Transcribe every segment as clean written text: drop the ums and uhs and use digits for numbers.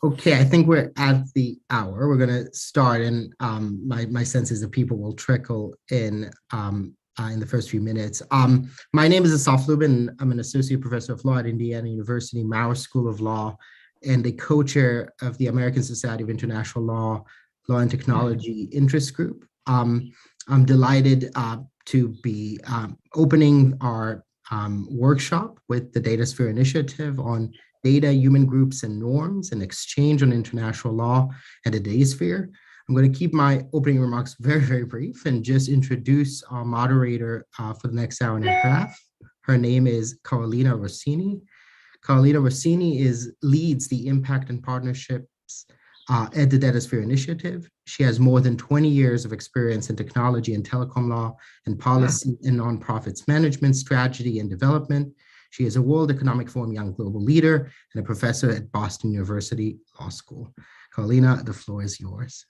Okay, I think we're at the hour. We're going to start, and my sense is that people will trickle in the first few minutes. My name is Asaf Lubin. I'm an associate professor of law at Indiana University, Maurer School of Law, and the co-chair of the American Society of International Law, Law and Technology Interest Group. I'm delighted to be opening our workshop with the Datasphere initiative on data, human groups, and norms, and exchange on international law at the Datasphere. I'm going to keep my opening remarks very, very brief and just introduce our moderator for the next hour and a half. Her name is Carolina Rossini. Carolina Rossini leads the Impact and Partnerships at the Datasphere Initiative. She has more than 20 years of experience in technology and telecom law and policy and nonprofits management, strategy, and development. She is a World Economic Forum Young Global Leader and a professor at Boston University Law School. Carolina, the floor is yours.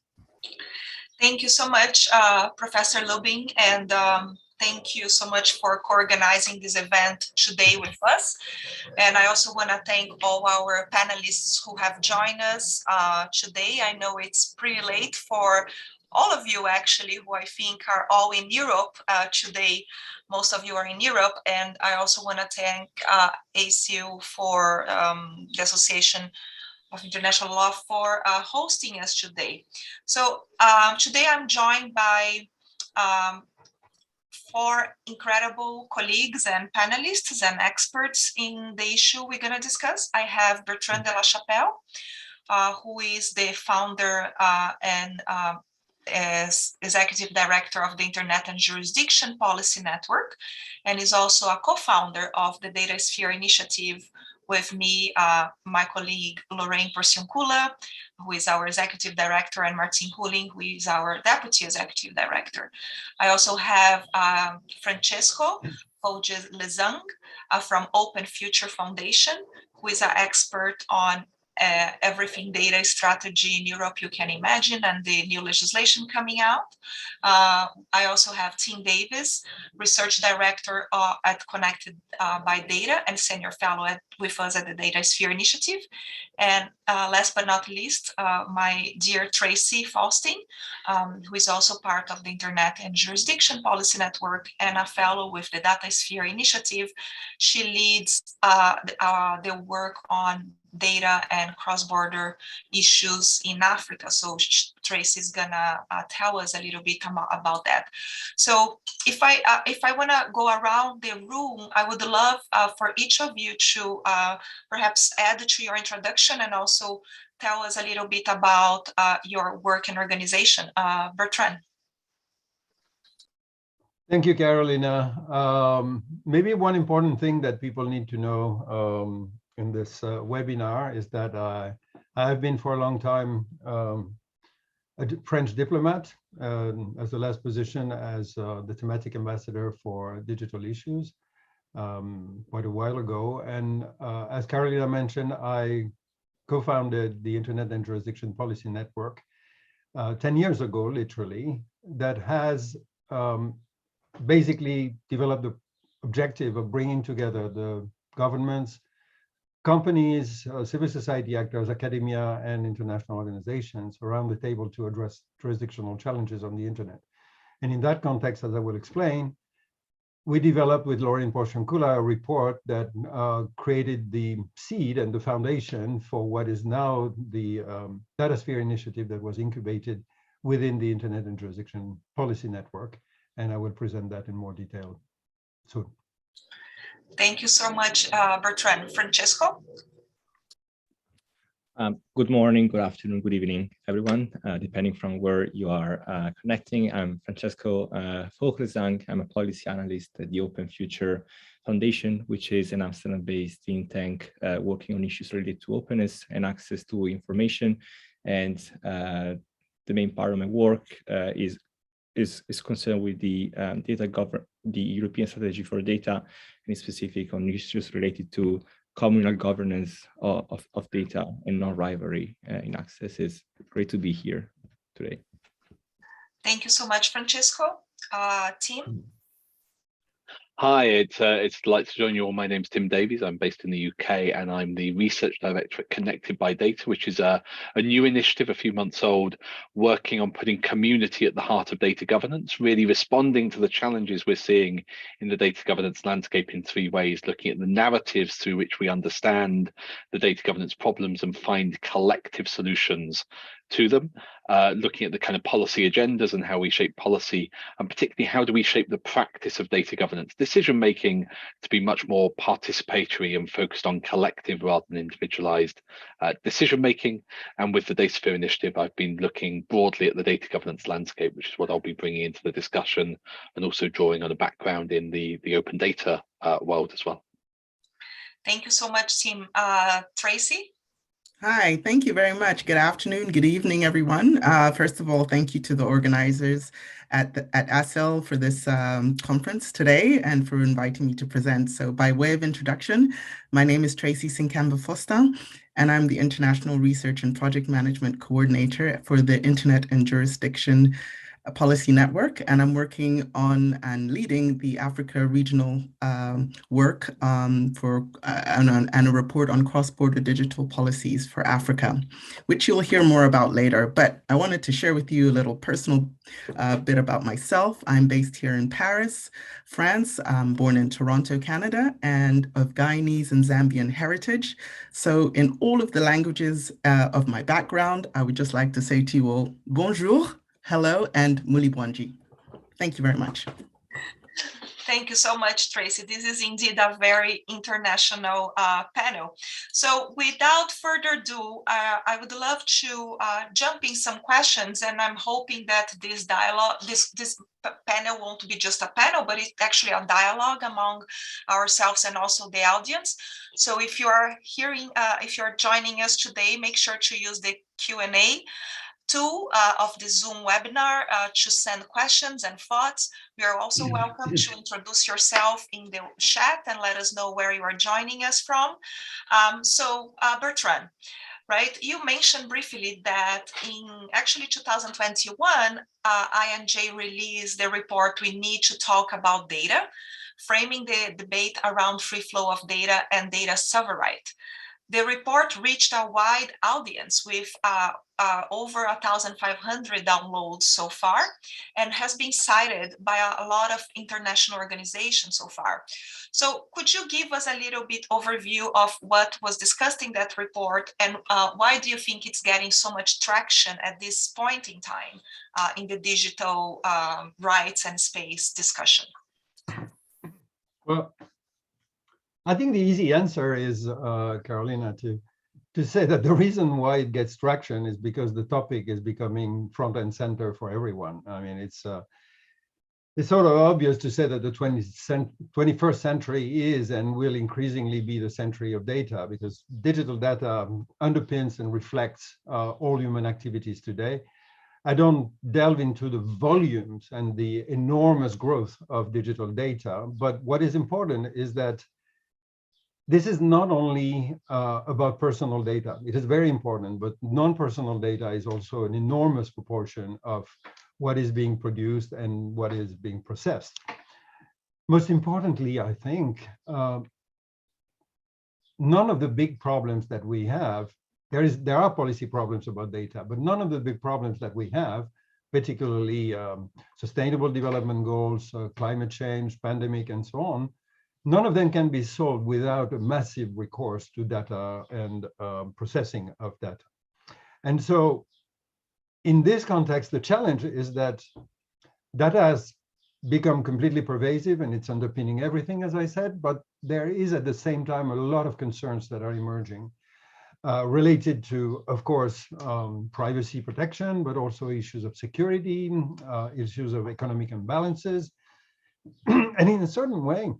Thank you so much, Professor Lubin, and thank you so much for co-organizing this event today with us. And I also want to thank all our panelists who have joined us today. I know it's pretty late for all of you, actually, who I think are all in Europe today. Most of you are in Europe. And I also want to thank ACU for the Association of International Law for hosting us today. So today I'm joined by 4 incredible colleagues and panelists and experts in the issue we're going to discuss. I have Bertrand de la Chapelle, who is the founder and as executive director of the Internet and Jurisdiction Policy Network, and is also a co-founder of the Datasphere initiative with me, my colleague Lorraine Porciuncula, who is our executive director, and Martin Huling, who is our deputy executive director. I also have Francesco Fogge-Lezang from Open Future Foundation, who is an expert on everything data strategy in Europe you can imagine and the new legislation coming out. I also have Tim Davis, research director at Connected by Data and senior fellow with us at the Datasphere initiative. And last but not least, my dear Tracy Faustin, who is also part of the Internet and Jurisdiction Policy Network and a fellow with the Datasphere initiative. She leads the work on data and cross-border issues in Africa. So Tracy is gonna tell us a little bit about that. So if I wanna go around the room, I would love for each of you to perhaps add to your introduction and also tell us a little bit about your work and organization. Bertrand. Thank you, Carolina. Maybe one important thing that people need to know in this webinar is that I have been for a long time a French diplomat, as the last position as the thematic ambassador for digital issues quite a while ago. And as Carolina mentioned, I co-founded the Internet and Jurisdiction Policy Network 10 years ago, literally, that has basically developed the objective of bringing together the governments, companies, civil society actors, academia, and international organizations around the table to address jurisdictional challenges on the internet. And in that context, as I will explain, we developed with Lorraine Porciuncula a report that created the seed and the foundation for what is now the Datasphere initiative that was incubated within the Internet and Jurisdiction Policy Network. And I will present that in more detail soon. Thank you so much, Bertrand. Francesco? Good morning, good afternoon, good evening, everyone, depending from where you are connecting. I'm Francesco Fogge-Lezang. I'm a policy analyst at the Open Future Foundation, which is an Amsterdam-based think tank working on issues related to openness and access to information. And the main part of my work is concerned with the the European strategy for data, and in specific on issues related to communal governance of data and non-rivalry in access. It's great to be here today. Thank you so much, Francesco. Tim? Hi, it's a delight to join you all. My name's Tim Davies. I'm based in the UK, and I'm the research director at Connected by Data, which is a new initiative, a few months old, working on putting community at the heart of data governance, really responding to the challenges we're seeing in the data governance landscape in three ways, looking at the narratives through which we understand the data governance problems and find collective solutions to them, looking at the kind of policy agendas and how we shape policy, and particularly how do we shape the practice of data governance decision making to be much more participatory and focused on collective rather than individualized decision making. And with the Datasphere initiative, I've been looking broadly at the data governance landscape, which is what I'll be bringing into the discussion, and also drawing on a background in the open data world as well. Thank you so much, Tim. Tracy? Hi, thank you very much. Good afternoon, good evening, everyone. First of all, thank you to the organizers at ASL for this conference today and for inviting me to present. So by way of introduction, my name is Tracy Sinkamba-Foster, and I'm the International Research and Project Management Coordinator for the Internet and Jurisdiction Policy Network, and I'm working on and leading the Africa regional work and a report on cross-border digital policies for Africa, which you'll hear more about later. But I wanted to share with you a little personal bit about myself. I'm based here in Paris, France. I'm born in Toronto, Canada, and of Guyanese and Zambian heritage. So in all of the languages of my background, I would just like to say to you all, bonjour, hello, and mulibwanji. Thank you very much. Thank you so much, Tracy. This is indeed a very international panel. So without further ado, I would love to jump in some questions, and I'm hoping that this dialogue, this panel won't be just a panel, but it's actually a dialogue among ourselves and also the audience. So if you are hearing, if you're joining us today, make sure to use the Q&A tool of the Zoom webinar to send questions and thoughts. You are also welcome to introduce yourself in the chat and let us know where you are joining us from. Bertrand, right, you mentioned briefly that in actually 2021, INJ released the report We Need to Talk About Data, framing the debate around free flow of data and data sovereignty. The report reached a wide audience with over 1,500 downloads so far, and has been cited by a lot of international organizations so far. So could you give us a little bit overview of what was discussed in that report, and why do you think it's getting so much traction at this point in time in the digital rights and space discussion? Well, I think the easy answer is, Carolina, to say that the reason why it gets traction is because the topic is becoming front and center for everyone. I mean, it's sort of obvious to say that the 21st century is and will increasingly be the century of data, because digital data underpins and reflects all human activities today. I don't delve into the volumes and the enormous growth of digital data, but what is important is that this is not only about personal data. It is very important, but non-personal data is also an enormous proportion of what is being produced and what is being processed. Most importantly, I think, none of the big problems that we have, there are policy problems about data, but none of the big problems that we have, particularly sustainable development goals, climate change, pandemic, and so on, none of them can be solved without a massive recourse to data and processing of data. And so in this context, the challenge is that data has become completely pervasive and it's underpinning everything, as I said, but there is at the same time a lot of concerns that are emerging related to, of course, privacy protection, but also issues of security, issues of economic imbalances. And in a certain way,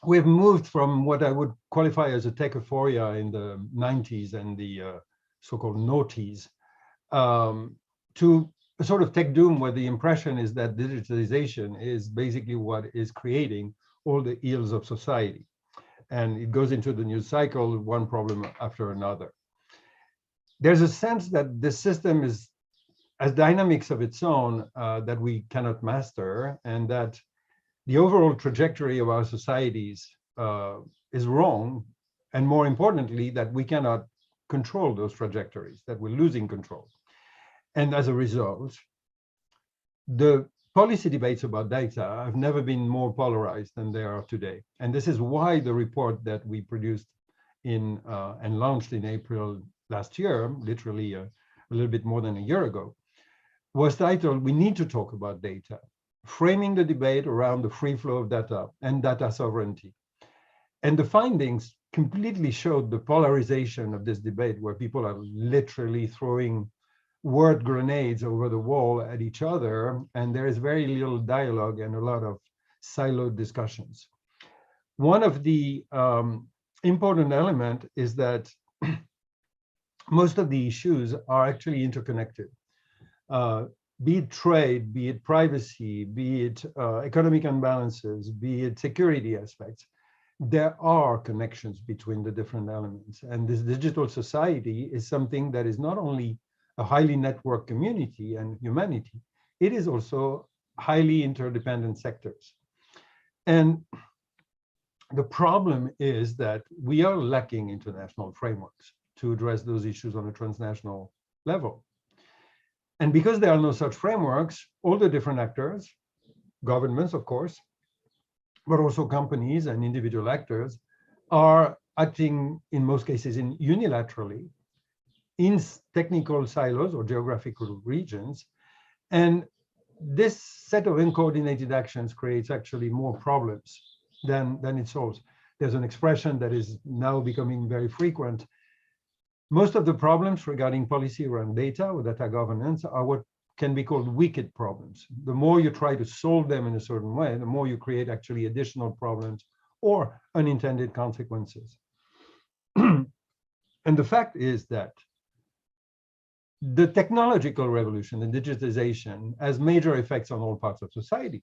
we've moved from what I would qualify as a tech euphoria in the 90s and the so-called noughties to a sort of tech doom, where the impression is that digitalization is basically what is creating all the ills of society. And it goes into the news cycle, one problem after another. There's a sense that the system has dynamics of its own that we cannot master, and that the overall trajectory of our societies is wrong, and more importantly, that we cannot control those trajectories, that we're losing control. And as a result, the policy debates about data have never been more polarized than they are today. And this is why the report that we produced in and launched in April last year, literally a little bit more than a year ago, was titled, "We Need to Talk About Data, Framing the Debate Around the Free Flow of Data and Data Sovereignty." And the findings completely showed the polarization of this debate, where people are literally throwing word grenades over the wall at each other, and there is very little dialogue and a lot of siloed discussions. One of the important elements is that most of the issues are actually interconnected. Be it trade, be it privacy, be it economic imbalances, be it security aspects, there are connections between the different elements. And this digital society is something that is not only a highly networked community and humanity, it is also highly interdependent sectors. And the problem is that we are lacking international frameworks to address those issues on a transnational level. And because there are no such frameworks, all the different actors, governments, of course, but also companies and individual actors, are acting in most cases unilaterally in technical silos or geographical regions. And this set of uncoordinated actions creates actually more problems than it solves. There's an expression that is now becoming very frequent. Most of the problems regarding policy around data or data governance are what can be called wicked problems. The more you try to solve them in a certain way, the more you create actually additional problems or unintended consequences. And the fact is that the technological revolution and digitization has major effects on all parts of society,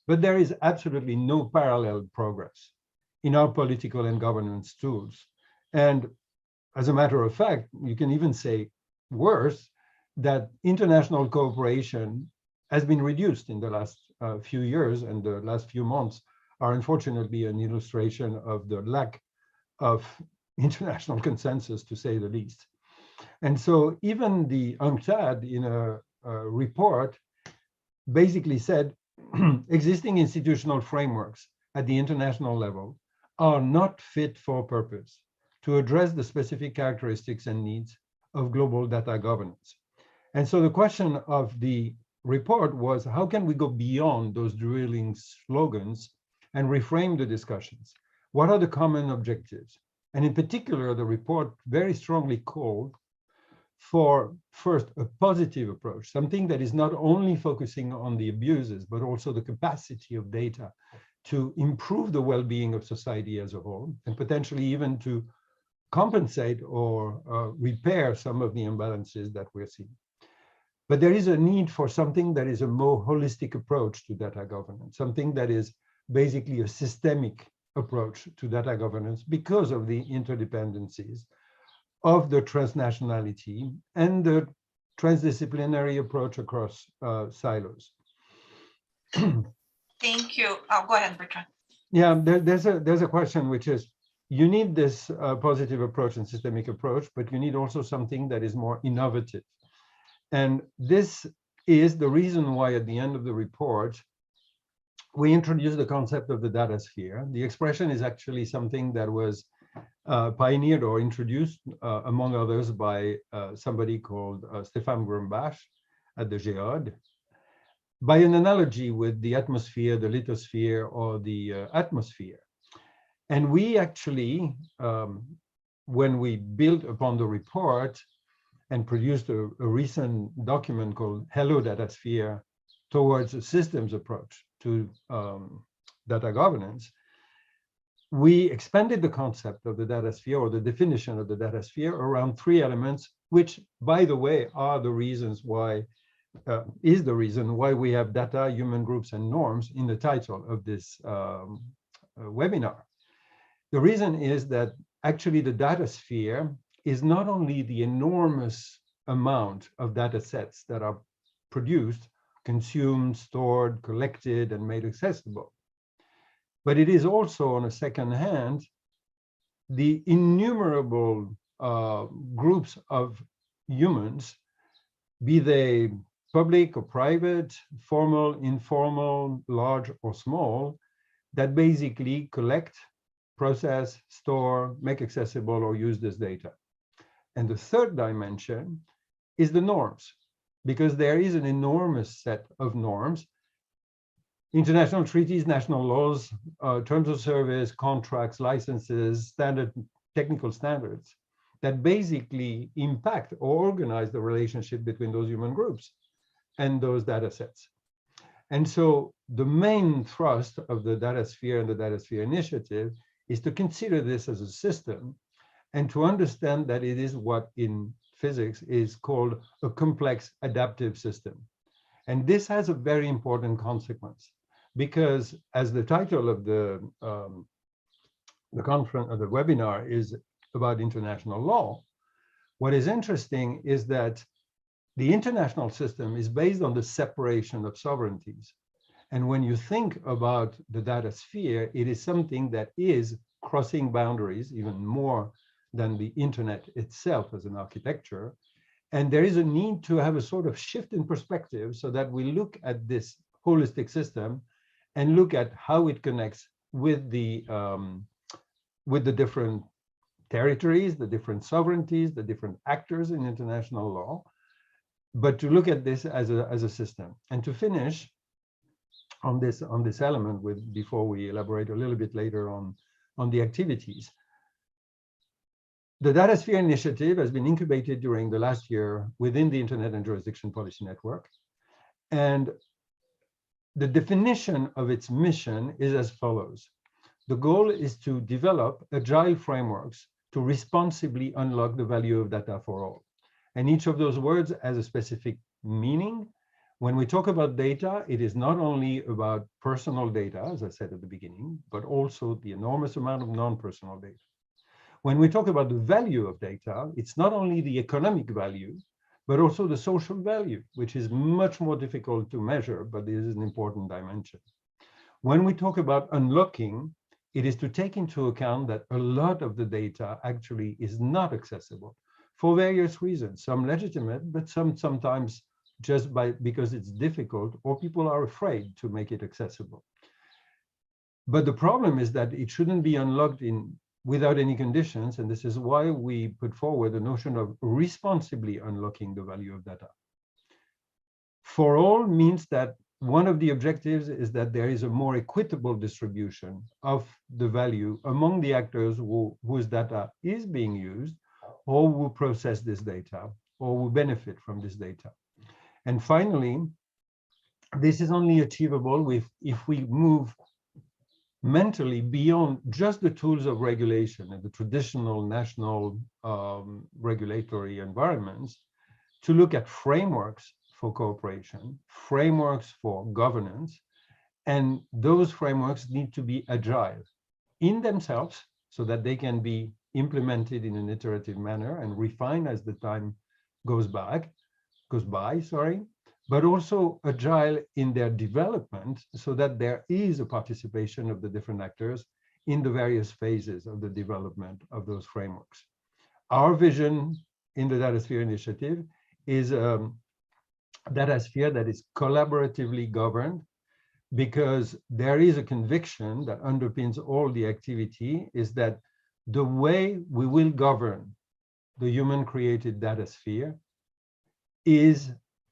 but there is absolutely no parallel progress in our political and governance tools. And as a matter of fact, you can even say worse, that international cooperation has been reduced in the last few years, and the last few months are unfortunately an illustration of the lack of international consensus, to say the least. And so even the UNCTAD in a report basically said existing institutional frameworks at the international level are not fit for purpose to address the specific characteristics and needs of global data governance. And so the question of the report was, how can we go beyond those drilling slogans and reframe the discussions? What are the common objectives? And in particular, the report very strongly called for, first, a positive approach, something that is not only focusing on the abuses, but also the capacity of data to improve the well-being of society as a whole, and potentially even to compensate or repair some of the imbalances that we're seeing. But there is a need for something that is a more holistic approach to data governance, something that is basically a systemic approach to data governance because of the interdependencies of the transnationality and the transdisciplinary approach across silos. Thank you. Oh, go ahead, Bertrand. Yeah, there's a question which is, you need this positive approach and systemic approach, but you need also something that is more innovative. And this is the reason why at the end of the report, we introduced the concept of the Datasphere. The expression is actually something that was pioneered or introduced, among others, by somebody called Stéphane Grumbach at the GEOD, by an analogy with the atmosphere, the lithosphere, or the atmosphere. And we actually, when we built upon the report and produced a recent document called Hello Datasphere, towards a systems approach to data governance, we expanded the concept of the Datasphere, or the definition of the Datasphere, around three elements, which, by the way, are the reasons why, is the reason why we have data, human groups, and norms in the title of this webinar. The reason is that actually the Datasphere is not only the enormous amount of data sets that are produced, consumed, stored, collected, and made accessible. But it is also, on a second hand, the innumerable groups of humans, be they public or private, formal, informal, large or small, that basically collect, process, store, make accessible, or use this data. And the third dimension is the norms, because there is an enormous set of norms, international treaties, national laws, terms of service, contracts, licenses, standard technical standards that basically impact or organize the relationship between those human groups and those data sets. And so the main thrust of the Datasphere and the Datasphere initiative is to consider this as a system and to understand that it is what in physics is called a complex adaptive system. And this has a very important consequence, because as the title of the conference or the webinar is about international law, what is interesting is that the international system is based on the separation of sovereignties. And when you think about the data sphere, it is something that is crossing boundaries even more than the internet itself as an architecture. And there is a need to have a sort of shift in perspective so that we look at this holistic system and look at how it connects with the different territories, the different sovereignties, the different actors in international law, but to look at this as a system. And to finish on this element before we elaborate a little bit later on the activities. The Datasphere initiative has been incubated during the last year within the Internet and Jurisdiction Policy Network. And the definition of its mission is as follows. The goal is to develop agile frameworks to responsibly unlock the value of data for all. And each of those words has a specific meaning. When we talk about data, it is not only about personal data, as I said at the beginning, but also the enormous amount of non-personal data. When we talk about the value of data, it's not only the economic value, but also the social value, which is much more difficult to measure, but is an important dimension. When we talk about unlocking, it is to take into account that a lot of the data actually is not accessible for various reasons, some legitimate, but sometimes just because it's difficult or people are afraid to make it accessible. But the problem is that it shouldn't be unlocked without any conditions, and this is why we put forward the notion of responsibly unlocking the value of data. For all means that one of the objectives is that there is a more equitable distribution of the value among the actors whose data is being used, or who process this data, or who benefit from this data. And finally, this is only achievable if we move mentally beyond just the tools of regulation and the traditional national regulatory environments to look at frameworks for cooperation, frameworks for governance, and those frameworks need to be agile in themselves so that they can be implemented in an iterative manner and refined as the time goes by, but also agile in their development so that there is a participation of the different actors in the various phases of the development of those frameworks. Our vision in the Datasphere initiative is a Datasphere that is collaboratively governed, because there is a conviction that underpins all the activity is that the way we will govern the human-created Datasphere is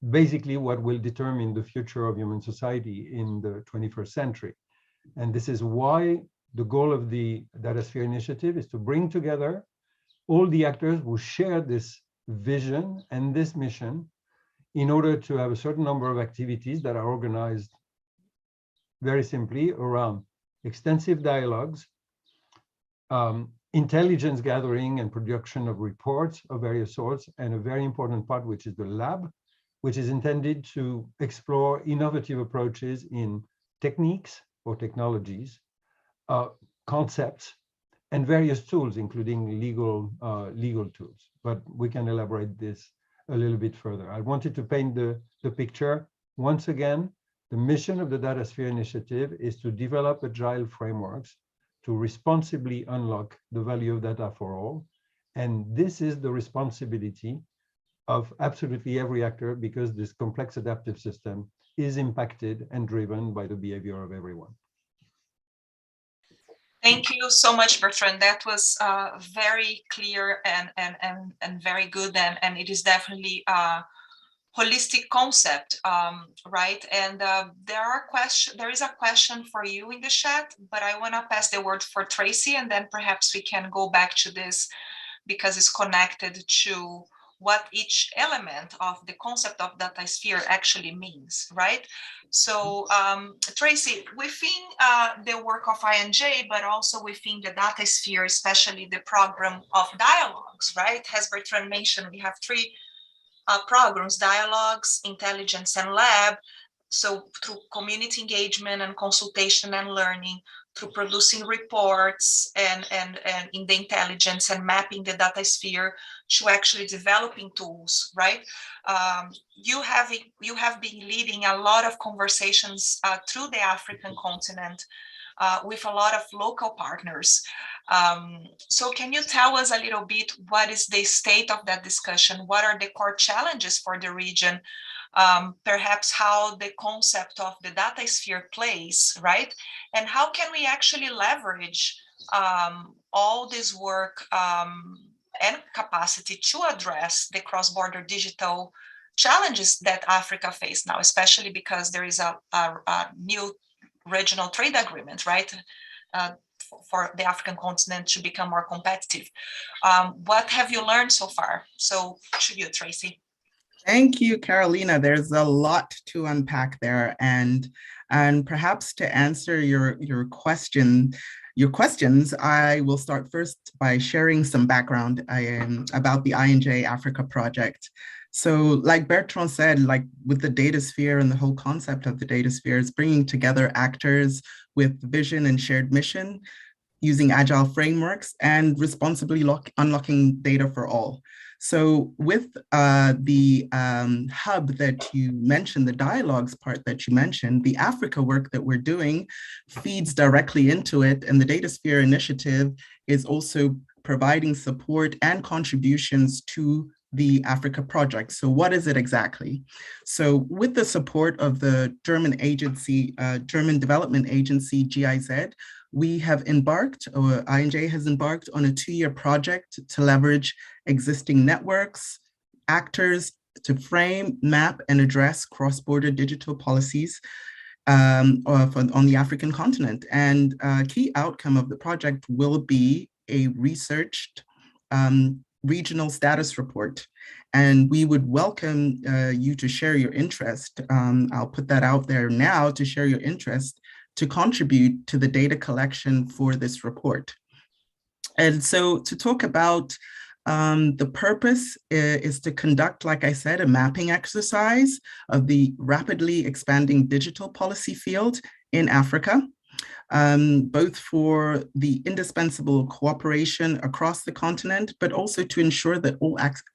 basically what will determine the future of human society in the 21st century. And this is why the goal of the Datasphere initiative is to bring together all the actors who share this vision and this mission in order to have a certain number of activities that are organized very simply around extensive dialogues, intelligence gathering and production of reports of various sorts, and a very important part, which is the lab, which is intended to explore innovative approaches in techniques or technologies, concepts, and various tools, including legal tools. But we can elaborate this a little bit further. I wanted to paint the picture Once again, the mission of the Datasphere initiative is to develop agile frameworks to responsibly unlock the value of data for all. And this is the responsibility of absolutely every actor, because this complex adaptive system is impacted and driven by the behavior of everyone. Thank you so much, Bertrand. That was very clear and very good, and it is definitely a holistic concept, right? And there is a question for you in the chat, but I want to pass the word for Tracy, and then perhaps we can go back to this because it's connected to what each element of the concept of Datasphere actually means, right? So Tracy, within the work of INJ, but also within the Datasphere, especially the program of dialogues, right? As Bertrand mentioned, we have three programs: dialogues, intelligence, and lab. So through community engagement and consultation and learning, through producing reports and in the intelligence and mapping the Datasphere, to actually developing tools, right? You have been leading a lot of conversations through the African continent with a lot of local partners. So can you tell us a little bit what is the state of that discussion? What are the core challenges for the region? Perhaps how the concept of the Datasphere plays, right? And how can we actually leverage all this work and capacity to address the cross-border digital challenges that Africa faces now, especially because there is a new regional trade agreement, right? For the African continent to become more competitive. What have you learned so far? So to you, Tracy. Thank you, Carolina. There's a lot to unpack there, and perhaps to answer your questions, I will start first by sharing some background about the INJ Africa project. So like Bertrand said, like with the Datasphere and the whole concept of the Datasphere is bringing together actors with vision and shared mission, using agile frameworks and responsibly unlocking data for all. So with the hub that you mentioned, the dialogues part that you mentioned, the Africa work that we're doing feeds directly into it. And the Datasphere initiative is also providing support and contributions to the Africa project. So what is it exactly? So with the support of the German agency, German Development Agency, GIZ, we have embarked, or INJ has embarked on a 2-year project to leverage existing networks, actors to frame, map, and address cross-border digital policies on the African continent. And a key outcome of the project will be a researched regional status report. And we would welcome you to share your interest. I'll put that out there now to share your interest to contribute to the data collection for this report. And so to talk about the purpose is to conduct, like I said, a mapping exercise of the rapidly expanding digital policy field in Africa, both for the indispensable cooperation across the continent, but also to ensure that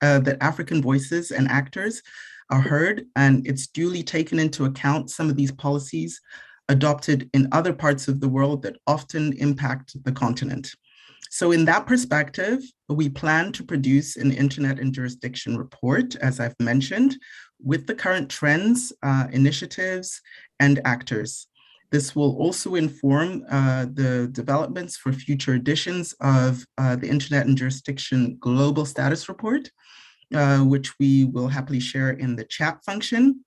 that African voices and actors are heard, and it's duly taken into account some of these policies adopted in other parts of the world that often impact the continent. So in that perspective, we plan to produce an Internet and Jurisdiction report, as I've mentioned, with the current trends, initiatives, and actors. This will also inform the developments for future editions of the Internet and Jurisdiction Global Status Report, which we will happily share in the chat function.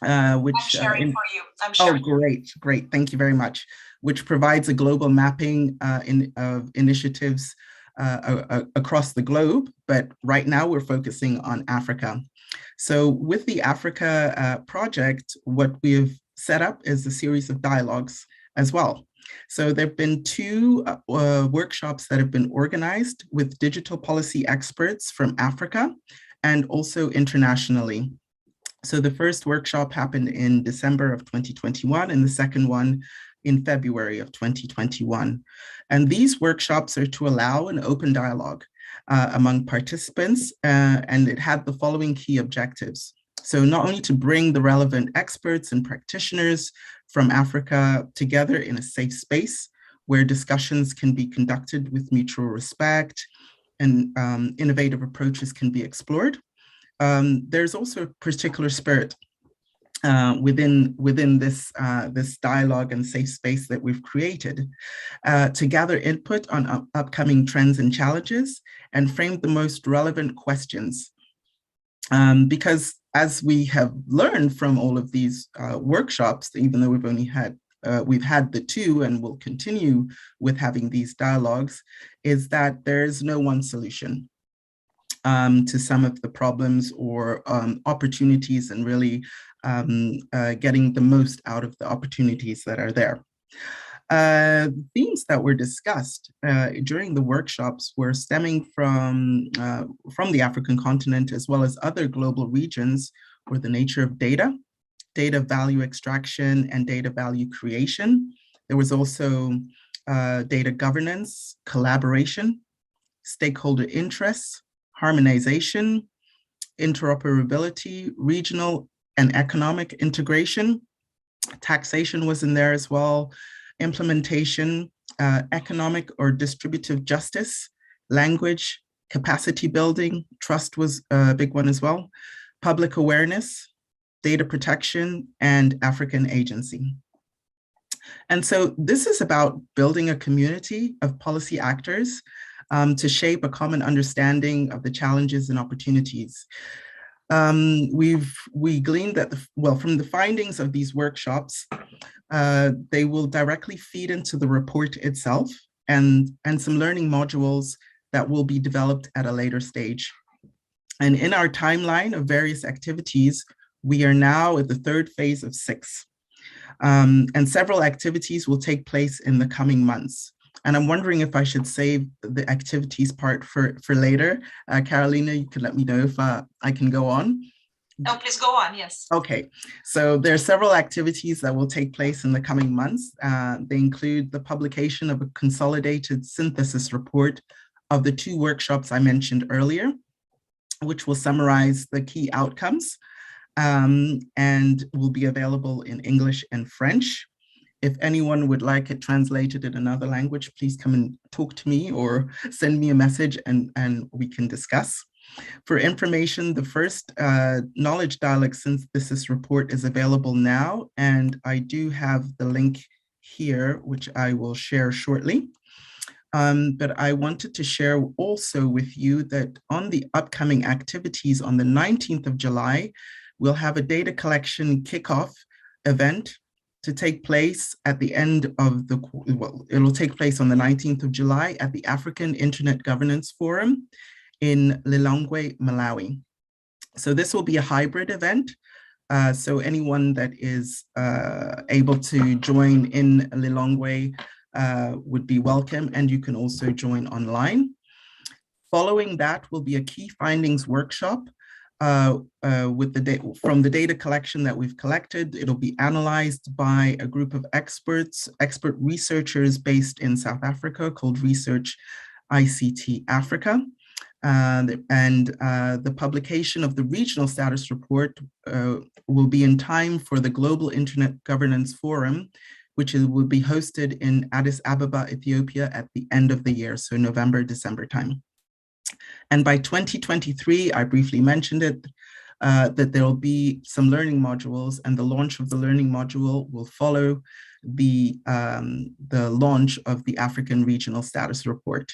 I'm sharing for you. I'm sharing. Oh, great. Thank you very much. Which provides a global mapping of initiatives across the globe, but right now we're focusing on Africa. So with the Africa project, what we've set up is a series of dialogues as well. So there have been 2 workshops that have been organized with digital policy experts from Africa and also internationally. So the first workshop happened in December of 2021, and the second one in February of 2021. And these workshops are to allow an open dialogue among participants, and it had the following key objectives. So not only to bring the relevant experts and practitioners from Africa together in a safe space where discussions can be conducted with mutual respect and innovative approaches can be explored. There's also a particular spirit within this dialogue and safe space that we've created to gather input on upcoming trends and challenges and frame the most relevant questions. Because as we have learned from all of these workshops, even though we've had the two and will continue with having these dialogues, is that there's no one solution to some of the problems or opportunities, and really getting the most out of the opportunities that are there. Themes that were discussed during the workshops were stemming from the African continent, as well as other global regions, were the nature of data value extraction, and data value creation. There was also data governance, collaboration, stakeholder interests, harmonization, interoperability, regional and economic integration. Taxation was in there as well, implementation, economic or distributive justice, language, capacity building, trust was a big one as well, public awareness, data protection, and African agency. And so this is about building a community of policy actors to shape a common understanding of the challenges and opportunities. We gleaned that, from the findings of these workshops, they will directly feed into the report itself and some learning modules that will be developed at a later stage. And in our timeline of various activities, we are now at the third phase of 6. And several activities will take place in the coming months. And I'm wondering if I should save the activities part for later. Carolina, you could let me know if I can go on. No, please go on, yes. Okay, so there are several activities that will take place in the coming months. They include the publication of a consolidated synthesis report of the 2 workshops I mentioned earlier, which will summarize the key outcomes and will be available in English and French. If anyone would like it translated in another language, please come and talk to me or send me a message and we can discuss. For information, the first knowledge dialogue synthesis report is available now, and I do have the link here, which I will share shortly. But I wanted to share also with you that on the upcoming activities on the 19th of July, we'll have a data collection kickoff event to take place at the end of the, it'll take place on the 19th of July at the African Internet Governance Forum in Lilongwe, Malawi. So this will be a hybrid event. So anyone that is able to join in Lilongwe would be welcome, and you can also join online. Following that will be a key findings workshop with from the data collection that we've collected. It'll be analyzed by a group of expert researchers based in South Africa called Research ICT Africa. The publication of the regional status report will be in time for the Global Internet Governance Forum, which will be hosted in Addis Ababa, Ethiopia at the end of the year, so November, December time. And by 2023, I briefly mentioned it, that there will be some learning modules, and the launch of the learning module will follow the launch of the African Regional Status Report.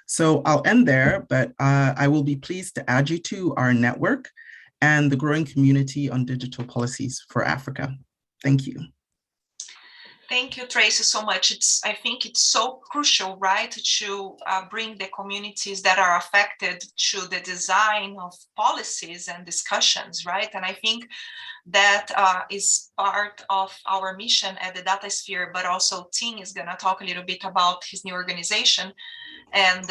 So I'll end there, but I will be pleased to add you to our network and the growing community on digital policies for Africa. Thank you. Thank you, Tracy, so much. I think it's so crucial, right, to bring the communities that are affected to the design of policies and discussions, right? And I think that is part of our mission at the Datasphere, but also Tim is going to talk a little bit about his new organization. And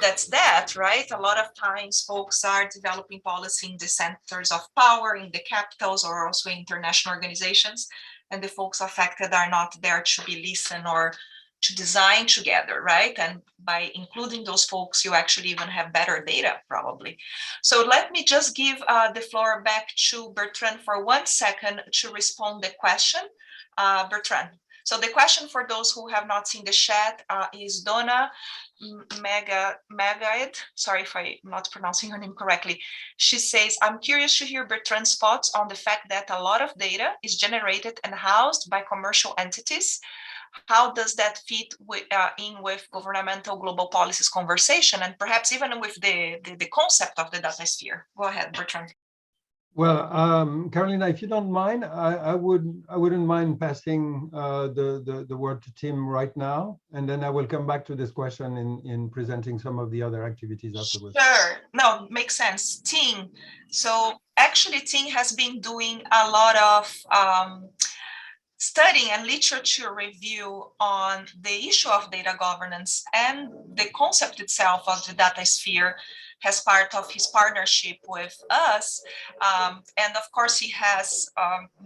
that's that, right? A lot of times folks are developing policy in the centers of power, in the capitals, or also in international organizations. And the folks affected are not there to be listened or to design together, right? And by including those folks, you actually even have better data, probably. So let me just give the floor back to Bertrand for 1 second to respond the question. Bertrand. So the question for those who have not seen the chat is Donna Magaed. Sorry if I'm not pronouncing her name correctly. She says, I'm curious to hear Bertrand's thoughts on the fact that a lot of data is generated and housed by commercial entities. How does that fit in with governmental global policies conversation, and perhaps even with the concept of the Datasphere? Go ahead, Bertrand. Well, Carolina, if you don't mind, I wouldn't mind passing the word to Tim right now, and then I will come back to this question in presenting some of the other activities afterwards. Sure, no, makes sense. Tim, so actually Tim has been doing a lot of studying and literature review on the issue of data governance and the concept itself of the Datasphere as part of his partnership with us. And of course, he has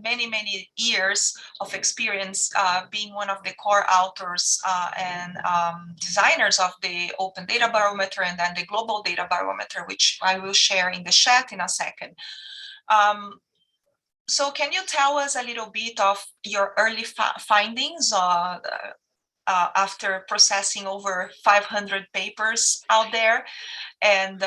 many years of experience being one of the core authors and designers of the Open Data Barometer and then the Global Data Barometer, which I will share in the chat in a second. So can you tell us a little bit of your early findings after processing over 500 papers out there? And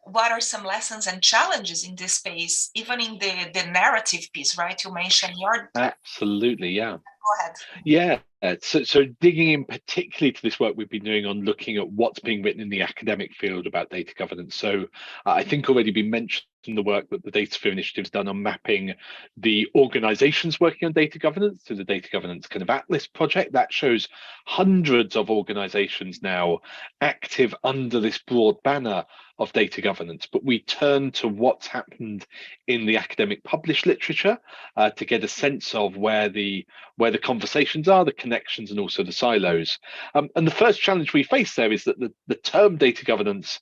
what are some lessons and challenges in this space, even in the narrative piece, right? You mentioned your... Absolutely, yeah. Go ahead. Yeah, so digging in particularly to this work we've been doing on looking at what's being written in the academic field about data governance. So I think already been mentioned the work that the Datasphere Initiative's done on mapping the organizations working on data governance to the Data Governance kind of Atlas project. That shows hundreds of organizations now active under this broad banner of data governance, but we turn to what's happened in the academic published literature to get a sense of where the conversations are, the connections, and also the silos. And the first challenge we face there is that the term data governance,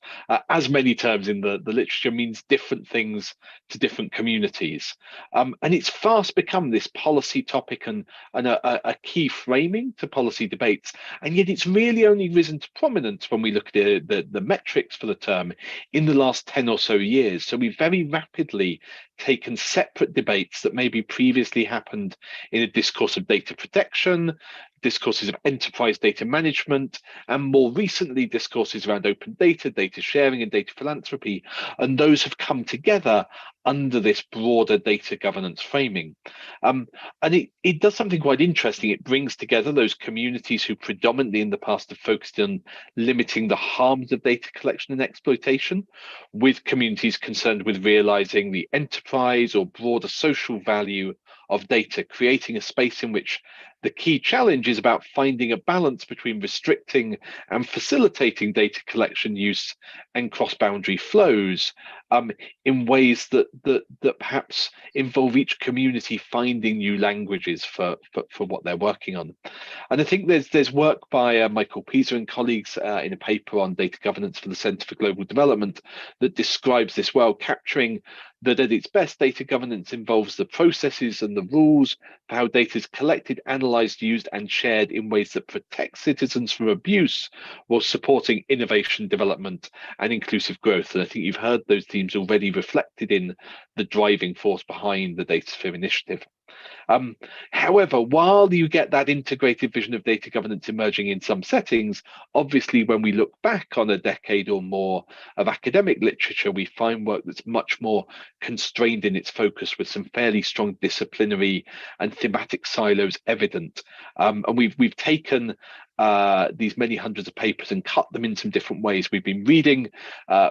as many terms in the literature, means different things to different communities. And it's fast become this policy topic and a key framing to policy debates. And yet it's really only risen to prominence when we look at the metrics for the term in the last 10 or so years. So we've very rapidly taken separate debates that maybe previously happened in a discourse of data protection, discourses of enterprise data management, and more recently discourses around open data, data sharing, and data philanthropy. And those have come together under this broader data governance framing. And it does something quite interesting. It brings together those communities who predominantly in the past have focused on limiting the harms of data collection and exploitation, with communities concerned with realizing the enterprise or broader social value of data, creating a space in which the key challenge is about finding a balance between restricting and facilitating data collection, use, and cross-boundary flows in ways that perhaps involve each community finding new languages for what they're working on. And I think there's work by Michael Pisa and colleagues in a paper on data governance for the Center for Global Development that describes this well, capturing that at its best, data governance involves the processes and the rules for how data is collected, analyzed, used, and shared in ways that protect citizens from abuse while supporting innovation, development, and inclusive growth. And I think you've heard those themes already reflected in the driving force behind the Datasphere Initiative. However, while you get that integrated vision of data governance emerging in some settings, obviously when we look back on a decade or more of academic literature, we find work that's much more constrained in its focus, with some fairly strong disciplinary and thematic silos evident. And we've taken these many hundreds of papers and cut them in some different ways. We've been reading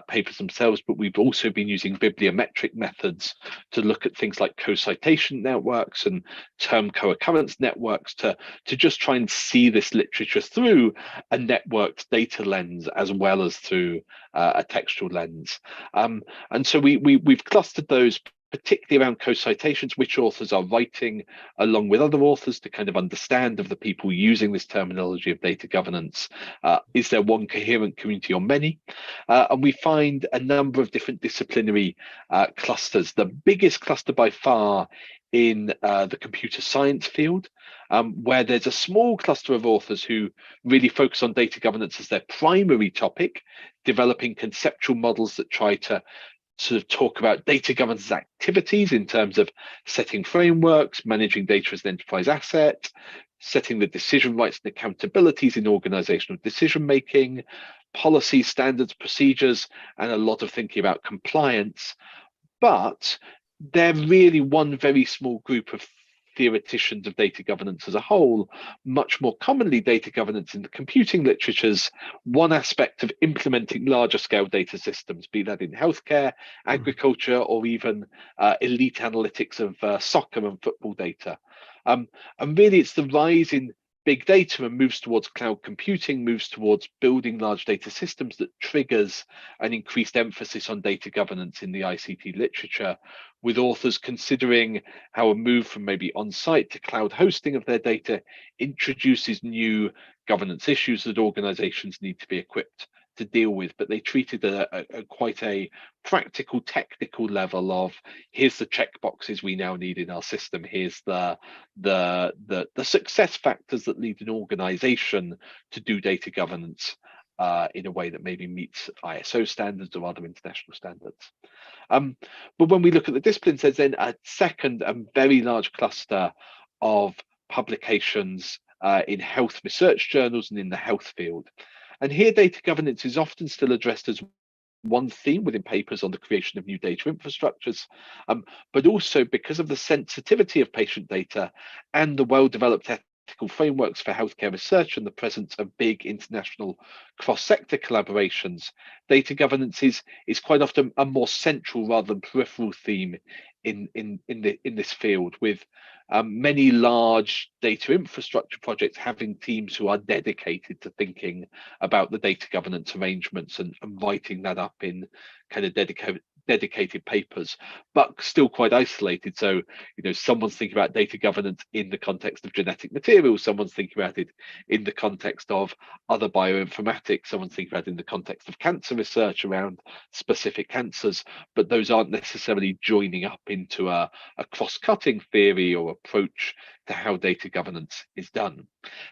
papers themselves, but we've also been using bibliometric methods to look at things like co-citation networks and term co-occurrence networks to just try and see this literature through a networked data lens as well as through a textual lens. And so we've clustered those particularly around co-citations, which authors are writing along with other authors to kind of understand of the people using this terminology of data governance. Is there one coherent community or many? And we find a number of different disciplinary clusters. The biggest cluster by far in the computer science field, where there's a small cluster of authors who really focus on data governance as their primary topic, developing conceptual models that try to sort of talk about data governance activities in terms of setting frameworks, managing data as an enterprise asset, setting the decision rights and accountabilities in organizational decision making, policy standards, procedures, and a lot of thinking about compliance. But they're really one very small group of theoreticians of data governance as a whole. Much more commonly, data governance in the computing literature's one aspect of implementing larger scale data systems, be that in healthcare, agriculture, or even elite analytics of soccer and football data. And really, it's the rise in big data and moves towards cloud computing, moves towards building large data systems that triggers an increased emphasis on data governance in the ICT literature, with authors considering how a move from maybe on-site to cloud hosting of their data introduces new governance issues that organizations need to be equipped to deal with, but they treated quite a practical, technical level of here's the checkboxes we now need in our system. Here's the success factors that lead an organization to do data governance in a way that maybe meets ISO standards or other international standards. But when we look at the disciplines, there's then a second and very large cluster of publications in health research journals and in the health field. And here data governance is often still addressed as one theme within papers on the creation of new data infrastructures, but also because of the sensitivity of patient data and the well-developed ethical frameworks for healthcare research and the presence of big international cross-sector collaborations, data governance is quite often a more central rather than peripheral theme in this field, with many large data infrastructure projects having teams who are dedicated to thinking about the data governance arrangements and writing that up in kind of dedicated papers, but still quite isolated. So, someone's thinking about data governance in the context of genetic materials, someone's thinking about it in the context of other bioinformatics, someone's thinking about it in the context of cancer research around specific cancers, but those aren't necessarily joining up into a cross-cutting theory or approach to how data governance is done.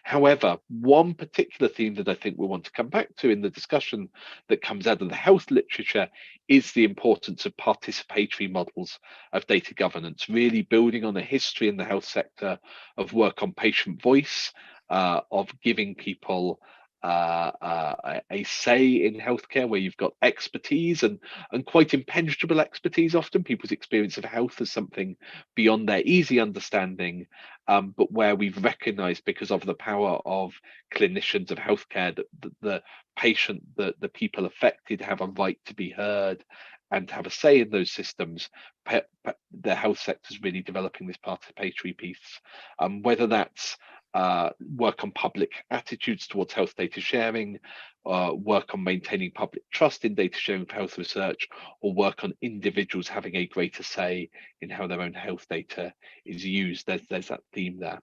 However, one particular theme that I think we'll want to come back to in the discussion that comes out of the health literature is the importance of participatory models of data governance, really building on a history in the health sector of work on patient voice, of giving people a say in healthcare, where you've got expertise and quite impenetrable expertise, often people's experience of health as something beyond their easy understanding, but where we've recognized, because of the power of clinicians of healthcare, that the patient, the people affected have a right to be heard and to have a say in those systems. The health sector is really developing this participatory piece, whether that's work on public attitudes towards health data sharing, work on maintaining public trust in data sharing for health research, or work on individuals having a greater say in how their own health data is used. There's that theme there.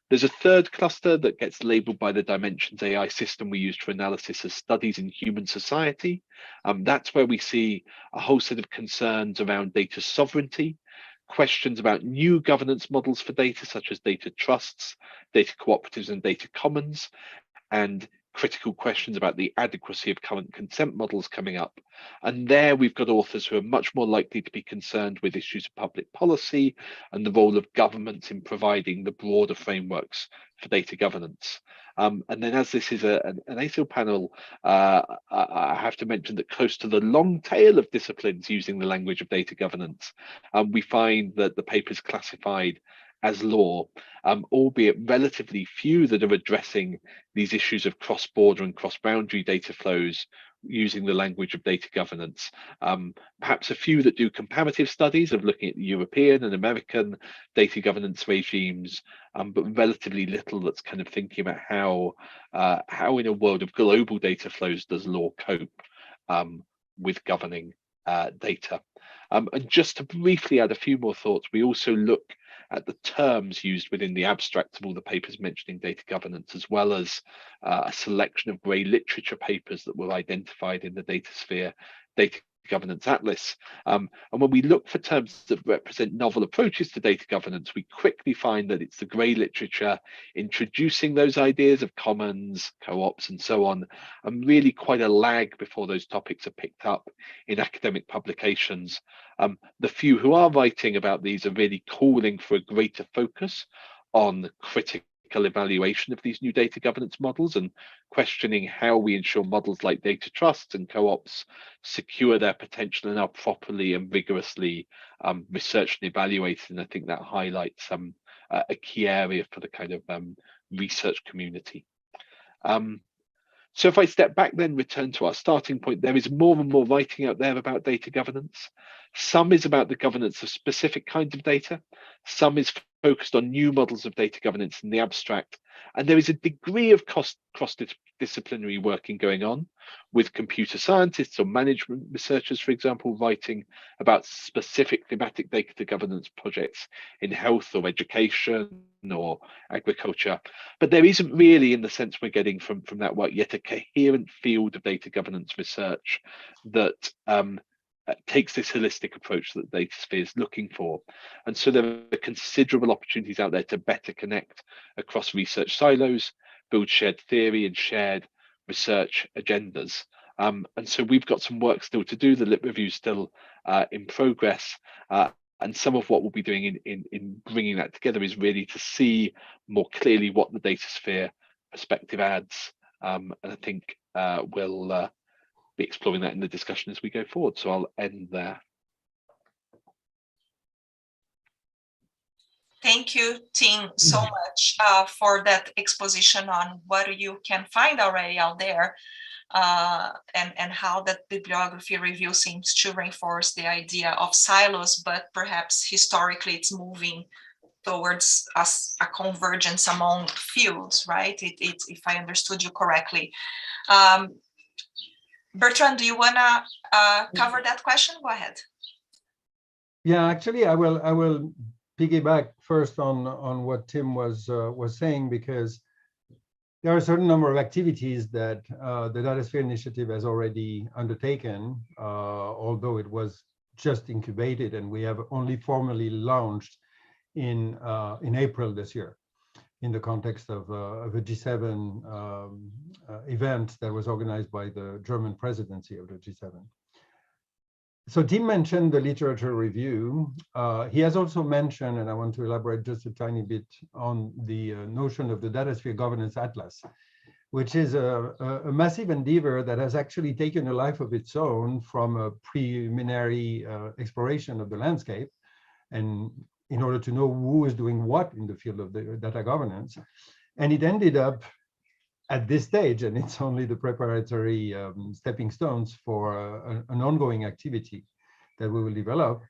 There's a third cluster that gets labeled by the Dimensions AI system we used for analysis of studies in human society. That's where we see a whole set of concerns around data sovereignty, questions about new governance models for data, such as data trusts, data cooperatives, and data commons, and critical questions about the adequacy of current consent models coming up. And there we've got authors who are much more likely to be concerned with issues of public policy and the role of governments in providing the broader frameworks for data governance. And then, as this is an ASIL panel, I have to mention that close to the long tail of disciplines using the language of data governance, we find that the paper is classified as law, albeit relatively few that are addressing these issues of cross-border and cross-boundary data flows using the language of data governance. Perhaps a few that do comparative studies of looking at the European and American data governance regimes, but relatively little that's kind of thinking about how in a world of global data flows does law cope with governing data. And just to briefly add a few more thoughts, we also look at the terms used within the abstract of all the papers mentioning data governance, as well as a selection of grey literature papers that were identified in the Datasphere Data Governance Atlas. And when we look for terms that represent novel approaches to data governance, we quickly find that it's the grey literature introducing those ideas of commons, co-ops, and so on, and really quite a lag before those topics are picked up in academic publications. The few who are writing about these are really calling for a greater focus on critical evaluation of these new data governance models and questioning how we ensure models like data trusts and co-ops secure their potential and are properly and rigorously researched and evaluated. And I think that highlights a key area for the kind of research community. So if I step back then, return to our starting point, there is more and more writing out there about data governance. Some is about the governance of specific kinds of data. Some is focused on new models of data governance in the abstract. And there is a degree of cross-disciplinary working going on with computer scientists or management researchers, for example, writing about specific thematic data governance projects in health or education or agriculture. But there isn't really, in the sense we're getting from that work, yet a coherent field of data governance research that takes this holistic approach that Datasphere is looking for. And so there are considerable opportunities out there to better connect across research silos, build shared theory and shared research agendas. And so we've got some work still to do. The lit review is still in progress. And some of what we'll be doing in bringing that together is really to see more clearly what the Datasphere perspective adds. And I think we'll be exploring that in the discussion as we go forward. So I'll end there. Thank you, Tim, so much for that exposition on what you can find already out there and how that bibliography review seems to reinforce the idea of silos, but perhaps historically it's moving towards a convergence among fields, right? If I understood you correctly. Bertrand, do you want to cover that question? Go ahead. Yeah, actually, I will piggyback first on what Tim was saying, because there are a certain number of activities that the Datasphere initiative has already undertaken, although it was just incubated, and we have only formally launched in April this year, in the context of a G7 event that was organized by the German presidency of the G7. So Tim mentioned the literature review. He has also mentioned, and I want to elaborate just a tiny bit on the notion of the Datasphere Governance Atlas, which is a massive endeavor that has actually taken a life of its own from a preliminary exploration of the landscape, and in order to know who is doing what in the field of the data governance. And it ended up at this stage, and it's only the preparatory stepping stones for an ongoing activity that we will develop.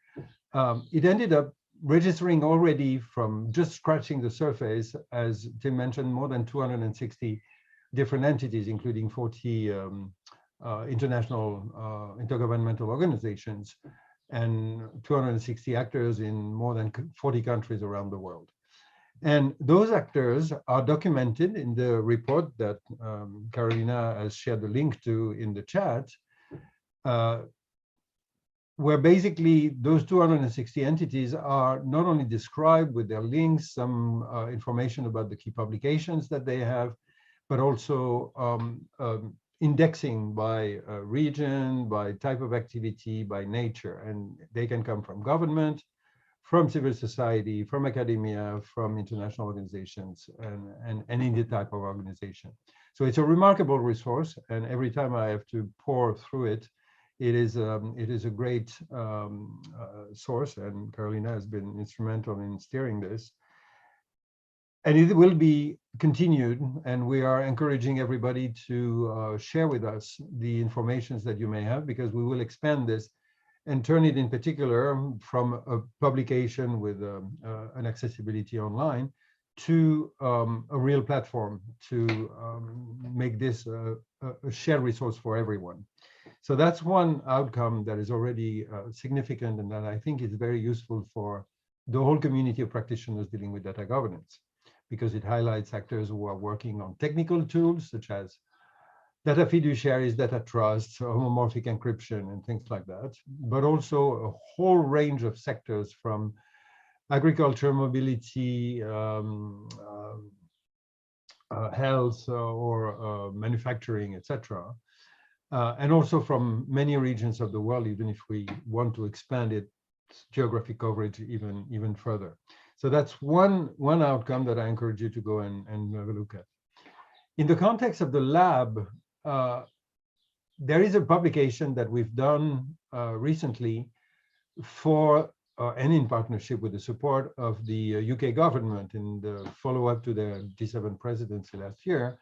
It ended up registering already, from just scratching the surface, as Tim mentioned, more than 260 different entities, including 40 international intergovernmental organizations and 260 actors in more than 40 countries around the world. And those actors are documented in the report that Carolina has shared the link to in the chat, where basically those 260 entities are not only described with their links, some information about the key publications that they have, but also indexing by region, by type of activity, by nature. And they can come from government, from civil society, from academia, from international organizations, and any type of organization. So it's a remarkable resource, and every time I have to pour through it, it is a great source, and Carolina has been instrumental in steering this. And it will be continued, and we are encouraging everybody to share with us the informations that you may have, because we will expand this and turn it in particular from a publication with an accessibility online to a real platform to make this a shared resource for everyone. So that's one outcome that is already significant and that I think is very useful for the whole community of practitioners dealing with data governance, because it highlights actors who are working on technical tools such as data fiduciaries, data trusts, homomorphic encryption, and things like that, but also a whole range of sectors from agriculture, mobility, health, or manufacturing, etc. And also from many regions of the world, even if we want to expand its geographic coverage even further. So that's one outcome that I encourage you to go and have a look at. In the context of the lab, there is a publication that we've done recently for and in partnership with the support of the UK government in the follow-up to their G7 presidency last year,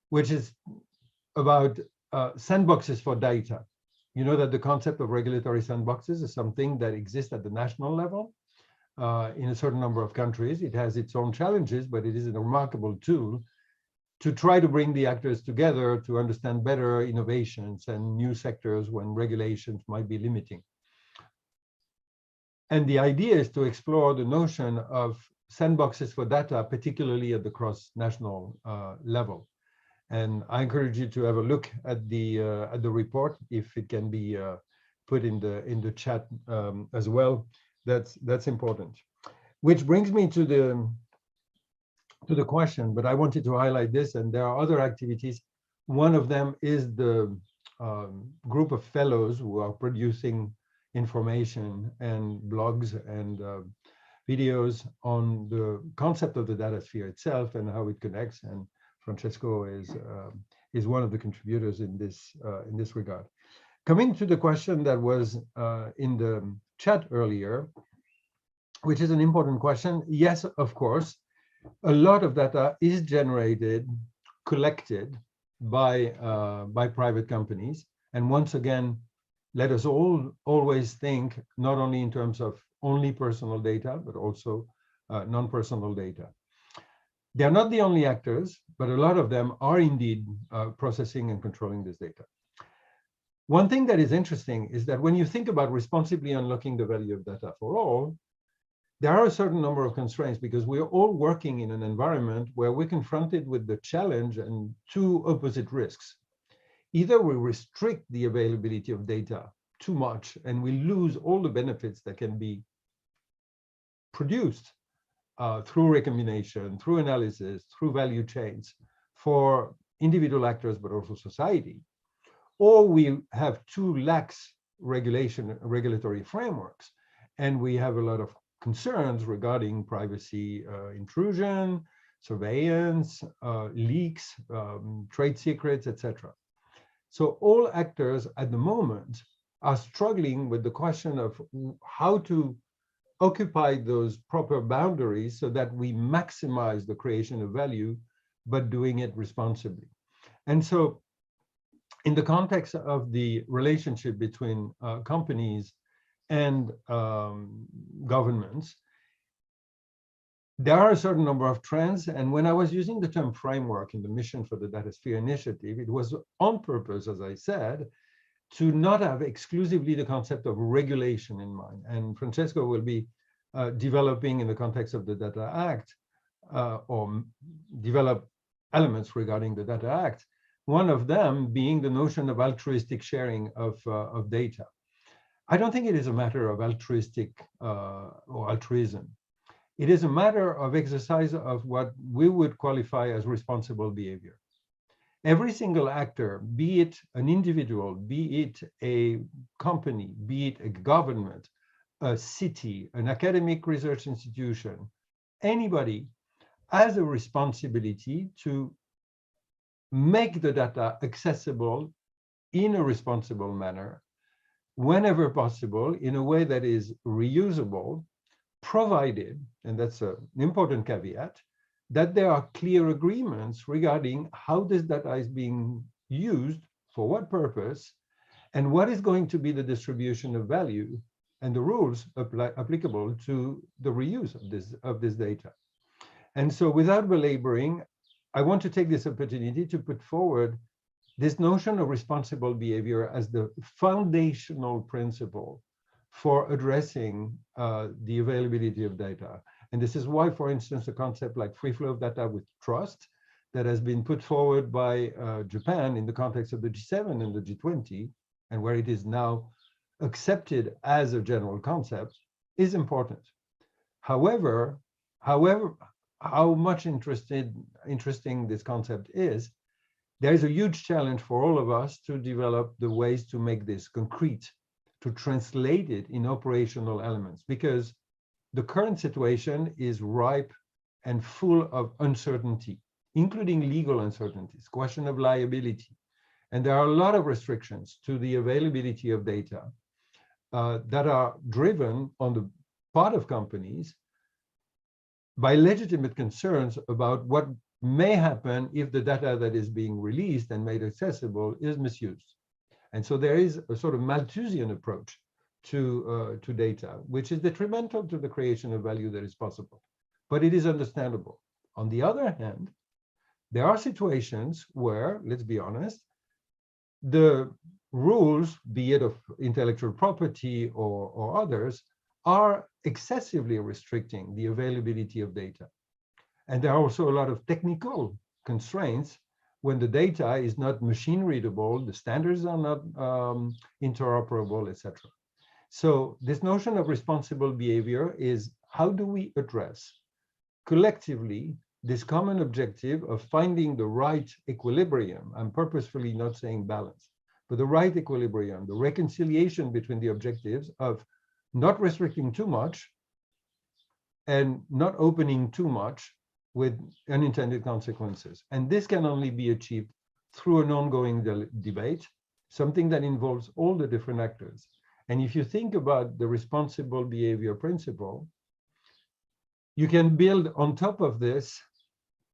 which is about sandboxes for data. You know that the concept of regulatory sandboxes is something that exists at the national level in a certain number of countries. It has its own challenges, but it is a remarkable tool to try to bring the actors together to understand better innovations and new sectors when regulations might be limiting. And the idea is to explore the notion of sandboxes for data, particularly at the cross-national level. And I encourage you to have a look at the report if it can be put in the chat as well. That's important. Which brings me to the question, but I wanted to highlight this, and there are other activities. One of them is the group of fellows who are producing information and blogs and videos on the concept of the Datasphere itself and how it connects. And Francesco is one of the contributors in this regard. Coming to the question that was in the chat earlier, which is an important question. Yes, of course, a lot of data is generated, collected by private companies. And once again, let us always think not only in terms of only personal data, but also non-personal data. They're not the only actors, but a lot of them are indeed processing and controlling this data. One thing that is interesting is that when you think about responsibly unlocking the value of data for all, there are a certain number of constraints because we're all working in an environment where we're confronted with the challenge and two opposite risks. Either we restrict the availability of data too much and we lose all the benefits that can be produced through recombination, through analysis, through value chains for individual actors, but also society. Or we have too lax regulatory frameworks, and we have a lot of concerns regarding privacy intrusion, surveillance, leaks, trade secrets, etc. So all actors at the moment are struggling with the question of how to occupy those proper boundaries so that we maximize the creation of value, but doing it responsibly. And so in the context of the relationship between companies and governments, there are a certain number of trends. And when I was using the term framework in the mission for the Datasphere initiative, it was on purpose, as I said, to not have exclusively the concept of regulation in mind. And Francesco will be developing in the context of the Data Act or develop elements regarding the Data Act, one of them being the notion of altruistic sharing of data. I don't think it is a matter of altruistic or altruism. It is a matter of exercise of what we would qualify as responsible behavior. Every single actor, be it an individual, be it a company, be it a government, a city, an academic research institution, anybody has a responsibility to make the data accessible in a responsible manner, whenever possible, in a way that is reusable, provided, and that's an important caveat, that there are clear agreements regarding how this data is being used, for what purpose, and what is going to be the distribution of value and the rules applicable to the reuse of this data. And so without belaboring, I want to take this opportunity to put forward this notion of responsible behavior as the foundational principle for addressing the availability of data. And this is why, for instance, a concept like free flow of data with trust that has been put forward by Japan in the context of the G7 and the G20, and where it is now accepted as a general concept, is important. However, how much interesting this concept is, there is a huge challenge for all of us to develop the ways to make this concrete, to translate it in operational elements, because the current situation is ripe and full of uncertainty, including legal uncertainties, question of liability. And there are a lot of restrictions to the availability of data that are driven on the part of companies by legitimate concerns about what may happen if the data that is being released and made accessible is misused. And so there is a sort of Malthusian approach to data, which is detrimental to the creation of value that is possible, but it is understandable. On the other hand, there are situations where, let's be honest, the rules, be it of intellectual property or others, are excessively restricting the availability of data. And there are also a lot of technical constraints when the data is not machine readable, the standards are not interoperable, etc. So this notion of responsible behavior is, how do we address collectively this common objective of finding the right equilibrium? I'm purposefully not saying balance, but the right equilibrium, the reconciliation between the objectives of not restricting too much and not opening too much with unintended consequences. And this can only be achieved through an ongoing debate, something that involves all the different actors. And if you think about the responsible behavior principle, you can build on top of this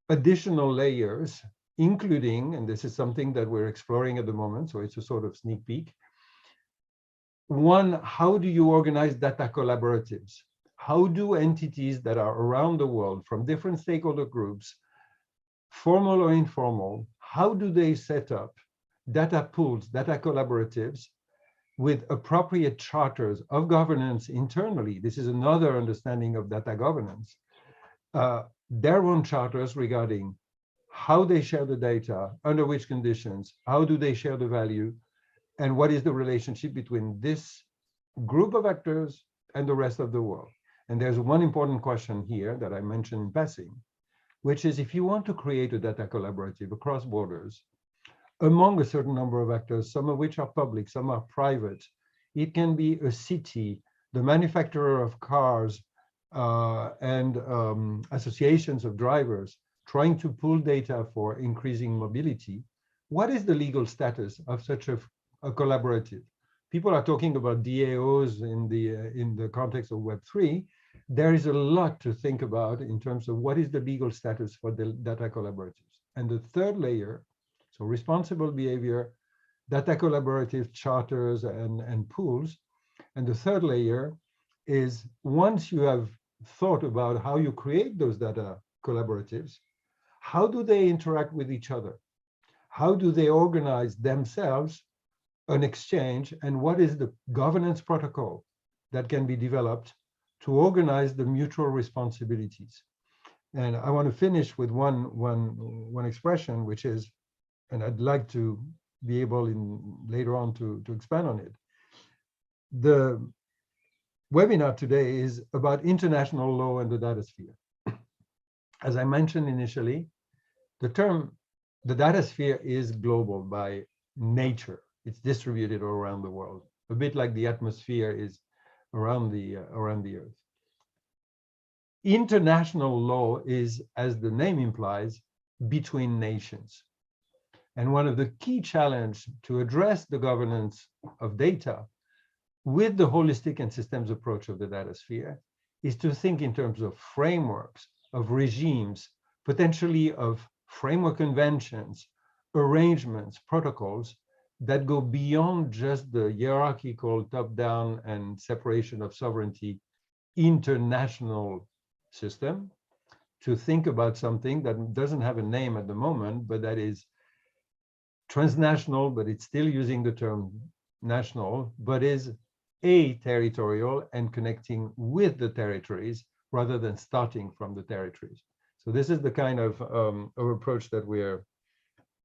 additional layers, including, and this is something that we're exploring at the moment, so it's a sort of sneak peek. One, how do you organize data collaboratives? How do entities that are around the world from different stakeholder groups, formal or informal, how do they set up data pools, data collaboratives with appropriate charters of governance internally? This is another understanding of data governance. Their own charters regarding how they share the data, under which conditions, how do they share the value, and what is the relationship between this group of actors and the rest of the world. And there's one important question here that I mentioned in passing, which is, if you want to create a data collaborative across borders among a certain number of actors, some of which are public, some are private, it can be a city, the manufacturer of cars, and associations of drivers trying to pool data for increasing mobility. What is the legal status of such a collaborative? People are talking about DAOs in the context of Web3. There is a lot to think about in terms of what is the legal status for the data collaboratives. And the third layer, so responsible behavior, data collaborative charters and pools. And the third layer is, once you have thought about how you create those data collaboratives, how do they interact with each other? How do they organize themselves an exchange, and what is the governance protocol that can be developed to organize the mutual responsibilities? And I want to finish with one expression, which is, and I'd like to be able later on to expand on it. The webinar today is about international law and the Datasphere. As I mentioned initially, the term, the Datasphere, is global by nature. It's distributed all around the world, a bit like the atmosphere is around the Earth. International law is, as the name implies, between nations. And one of the key challenges to address the governance of data with the holistic and systems approach of the Datasphere is to think in terms of frameworks, of regimes, potentially of framework conventions, arrangements, protocols that go beyond just the hierarchical top-down and separation of sovereignty international system, to think about something that doesn't have a name at the moment, but that is transnational, but it's still using the term national, but is a territorial and connecting with the territories rather than starting from the territories. So this is the kind of approach that we're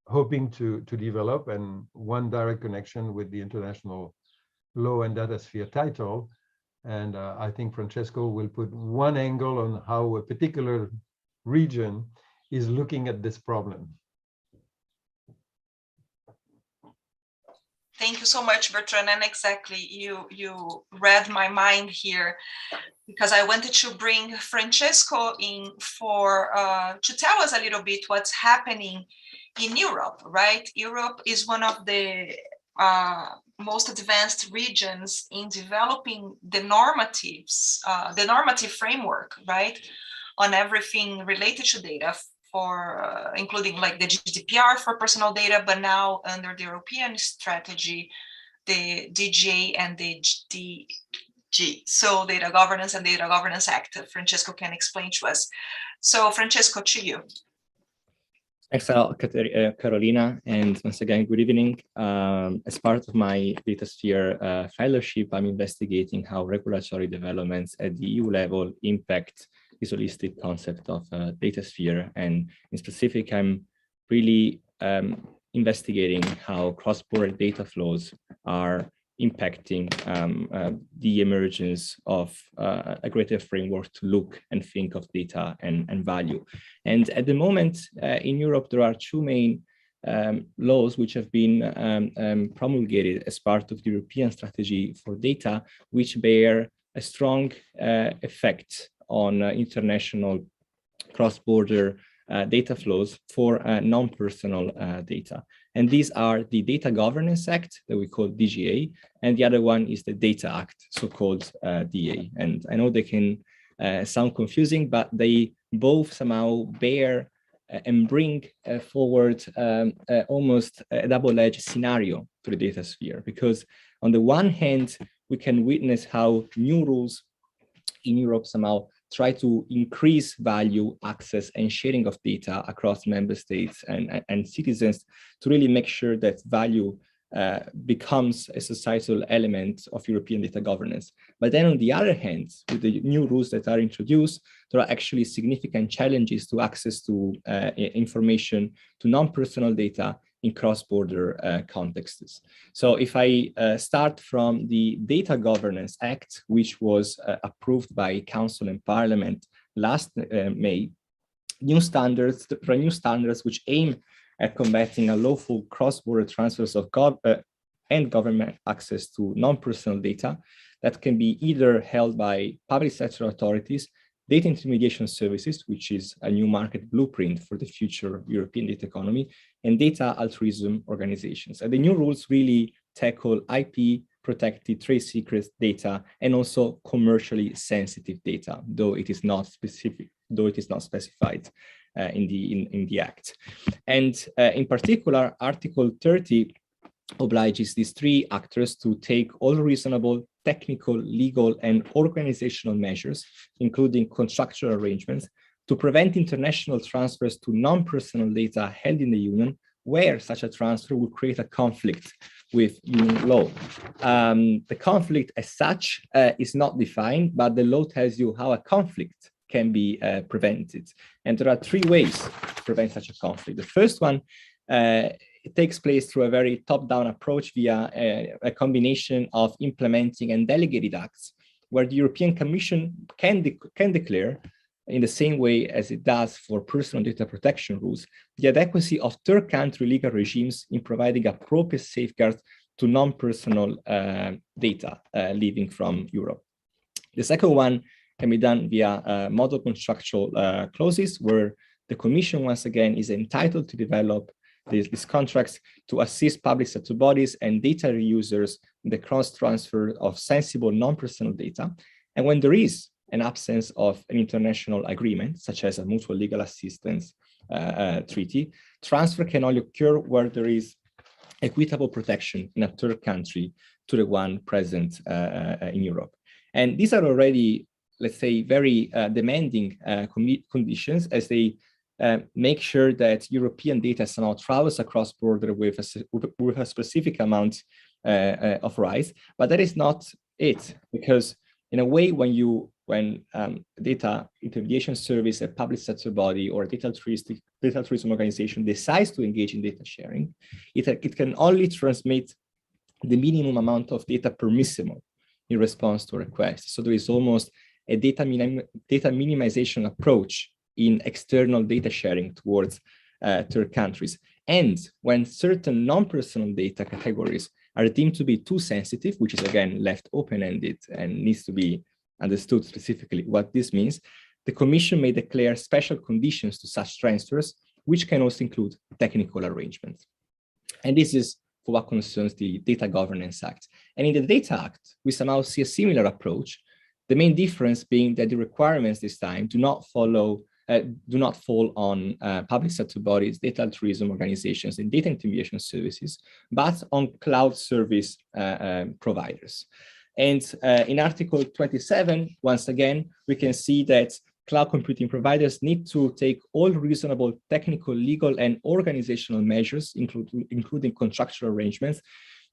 hoping to develop, and one direct connection with the international law and Datasphere title. And I think Francesco will put one angle on how a particular region is looking at this problem. Thank you so much, Bertrand. And exactly, you read my mind here, because I wanted to bring Francesco in for to tell us a little bit what's happening in Europe, right? Europe is one of the most advanced regions in developing the normative framework, right, on everything related to data, for including like the GDPR for personal data, but now under the European strategy, the DGA and the DG, so Data Governance and Data Governance Act. Francesco can explain to us. So Francesco, to you. Thanks a lot, Carolina, and once again, good evening. As part of my Datasphere fellowship, I'm investigating how regulatory developments at the EU level impact this holistic concept of Datasphere, and in specific, I'm really investigating how cross-border data flows are impacting the emergence of a greater framework to look and think of data and value. And at the moment in Europe, there are two main laws which have been promulgated as part of the European strategy for data, which bear a strong effect on international cross-border data flows for non-personal data. And these are the Data Governance Act that we call DGA, and the other one is the Data Act, so-called DA. And I know they can sound confusing, but they both somehow bear and bring forward almost a double-edged scenario to the data sphere. Because on the one hand, we can witness how new rules in Europe somehow try to increase value, access, and sharing of data across member states and citizens to really make sure that value becomes a societal element of European data governance. But then on the other hand, with the new rules that are introduced, there are actually significant challenges to access to information, to non-personal data in cross-border contexts. So if I start from the Data Governance Act, which was approved by Council and Parliament last May, new standards which aim at combating unlawful cross-border transfers of government access to non-personal data that can be either held by public sector authorities, data intermediation services, which is a new market blueprint for the future European data economy, and data altruism organizations. And the new rules really tackle IP, protected trade secrets data, and also commercially sensitive data, though it is not specified in the Act. And in particular, Article 30 obliges these three actors to take all reasonable technical, legal, and organizational measures, including contractual arrangements, to prevent international transfers to non-personal data held in the Union, where such a transfer would create a conflict with Union law. The conflict as such is not defined, but the law tells you how a conflict can be prevented. And there are three ways to prevent such a conflict. The first one, it takes place through a very top-down approach via a combination of implementing and delegated acts, where the European Commission can declare, in the same way as it does for personal data protection rules, the adequacy of third country legal regimes in providing appropriate safeguards to non-personal data leaving from Europe. The second one can be done via model contractual clauses, where the Commission, once again, is entitled to develop these contracts to assist public sector bodies and data reusers in the cross-transfer of sensible non-personal data. And when there is an absence of an international agreement, such as a mutual legal assistance treaty, transfer can only occur where there is equitable protection in a third country to the one present in Europe. And these are already, let's say, very demanding conditions, as they make sure that European data somehow travels across border with a specific amount of rights. But that is not it, because in a way, when data intermediation service, a public sector body, or a data tourism organization decides to engage in data sharing, it can only transmit the minimum amount of data permissible in response to a request. So there is almost a data minimization approach in external data sharing towards third countries. And when certain non-personal data categories are deemed to be too sensitive, which is again left open-ended and needs to be understood specifically what this means, the Commission may declare special conditions to such transfers, which can also include technical arrangements. And this is for what concerns the Data Governance Act. And in the Data Act, we somehow see a similar approach, the main difference being that the requirements this time do not fall on public sector bodies, data tourism organizations, and data intermediation services, but on cloud service providers. And in Article 27, once again, we can see that cloud computing providers need to take all reasonable technical, legal, and organizational measures, including contractual arrangements,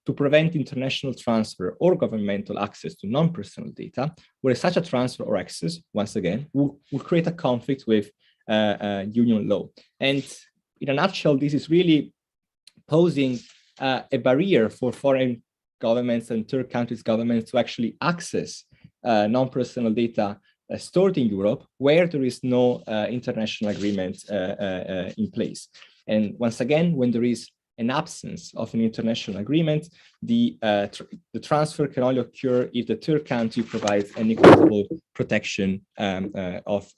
to prevent international transfer or governmental access to non-personal data, where such a transfer or access, once again, will create a conflict with union law. And in a nutshell, this is really posing a barrier for foreign governments and third countries' governments to actually access non-personal data stored in Europe, where there is no international agreement in place. And once again, when there is an absence of an international agreement, the transfer can only occur if the third country provides an equitable protection of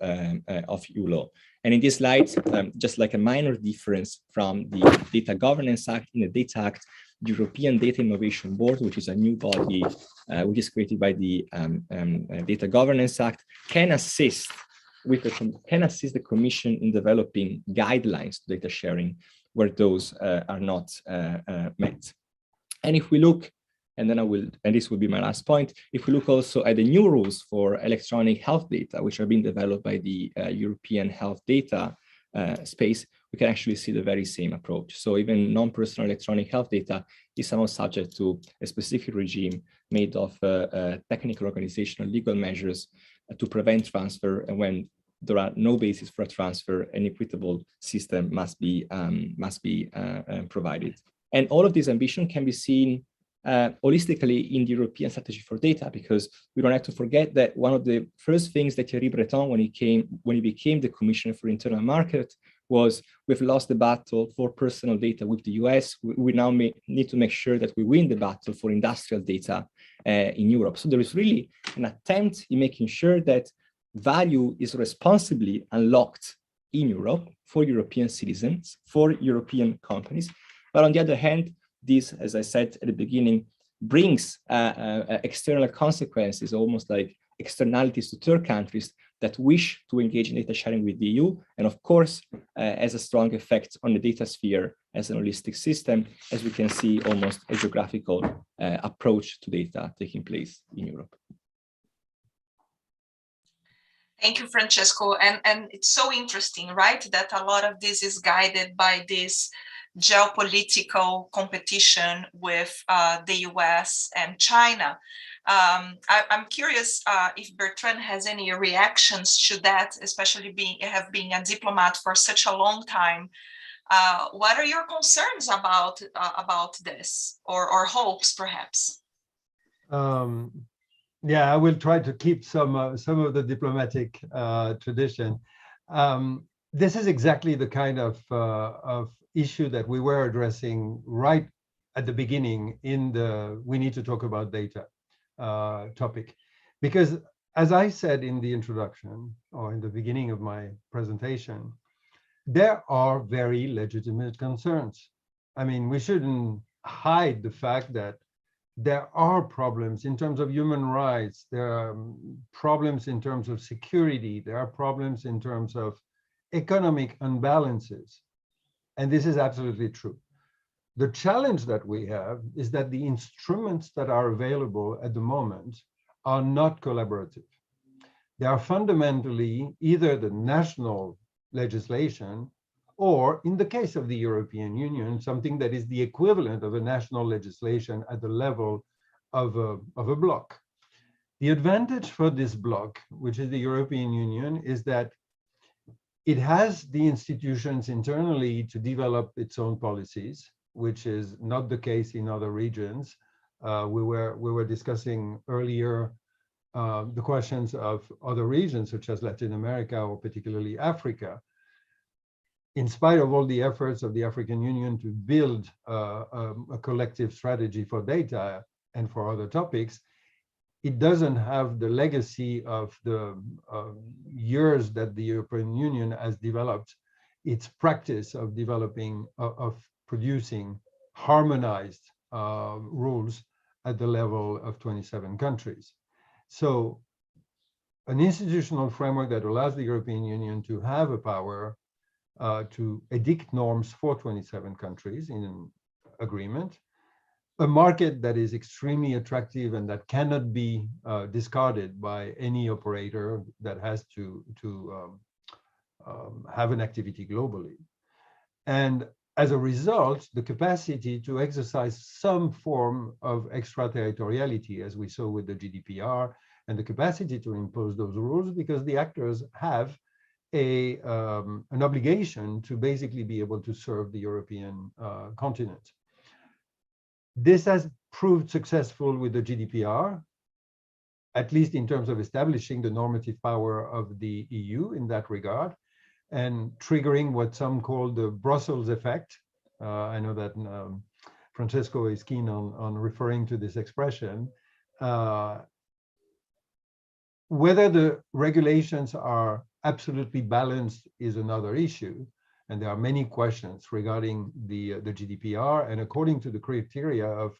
EU law. And in this light, just like a minor difference from the Data Governance Act, in the Data Act, the European Data Innovation Board, which is a new body which is created by the Data Governance Act, can assist the Commission in developing guidelines to data sharing where those are not met. And if we look, and this will be my last point, if we look also at the new rules for electronic health data, which are being developed by the European health data space, we can actually see the very same approach. So even non-personal electronic health data is somehow subject to a specific regime made of technical, organizational, legal measures to prevent transfer, and when there are no basis for a transfer, an equitable system must be provided. And all of this ambition can be seen holistically in the European strategy for data, because we don't have to forget that one of the first things that Thierry Breton, when he became the Commissioner for Internal Market, was we've lost the battle for personal data with the US. We now need to make sure that we win the battle for industrial data in Europe. So there is really an attempt in making sure that value is responsibly unlocked in Europe for European citizens, for European companies. But on the other hand, this, as I said at the beginning, brings external consequences, almost like externalities to third countries that wish to engage in data sharing with the EU, and of course, has a strong effect on the data sphere as an holistic system, as we can see almost a geographical approach to data taking place in Europe. Thank you, Francesco. And it's so interesting, right, that a lot of this is guided by this geopolitical competition with the US and China. I'm curious if Bertrand has any reactions to that, especially being a diplomat for such a long time. What are your concerns about this, or hopes, perhaps? Yeah, I will try to keep some of the diplomatic tradition. This is exactly the kind of issue that we were addressing right at the beginning in the "we need to talk about data" topic, because as I said in the introduction or in the beginning of my presentation, there are very legitimate concerns. I mean, we shouldn't hide the fact that there are problems in terms of human rights, there are problems in terms of security, there are problems in terms of economic imbalances. And this is absolutely true. The challenge that we have is that the instruments that are available at the moment are not collaborative. They are fundamentally either the national legislation, or in the case of the European Union, something that is the equivalent of a national legislation at the level of a bloc. The advantage for this bloc, which is the European Union, is that it has the institutions internally to develop its own policies, which is not the case in other regions. We were discussing earlier the questions of other regions, such as Latin America or particularly Africa. In spite of all the efforts of the African Union to build a collective strategy for data and for other topics, it doesn't have the legacy of the years that the European Union has developed its practice of developing, of producing harmonized rules at the level of 27 countries. So an institutional framework that allows the European Union to have a power to edict norms for 27 countries in an agreement, a market that is extremely attractive and that cannot be discarded by any operator that has to have an activity globally. And as a result, the capacity to exercise some form of extraterritoriality, as we saw with the GDPR, and the capacity to impose those rules, because the actors have an obligation to basically be able to serve the European continent. This has proved successful with the GDPR, at least in terms of establishing the normative power of the EU in that regard, and triggering what some call the Brussels effect. I know that Francesco is keen on referring to this expression. Whether the regulations are absolutely balanced is another issue. And there are many questions regarding the GDPR. And according to the criteria of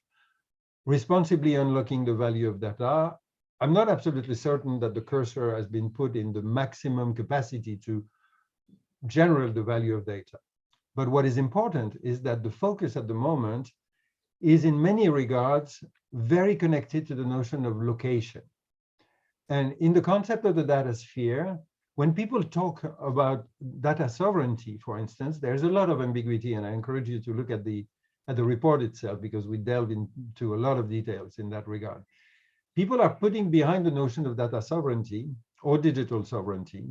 responsibly unlocking the value of data, I'm not absolutely certain that the cursor has been put in the maximum capacity to generate the value of data. But what is important is that the focus at the moment is in many regards very connected to the notion of location. And in the concept of the data sphere, when people talk about data sovereignty, for instance, there's a lot of ambiguity, and I encourage you to look at the report itself, because we delve into a lot of details in that regard. People are putting behind the notion of data sovereignty or digital sovereignty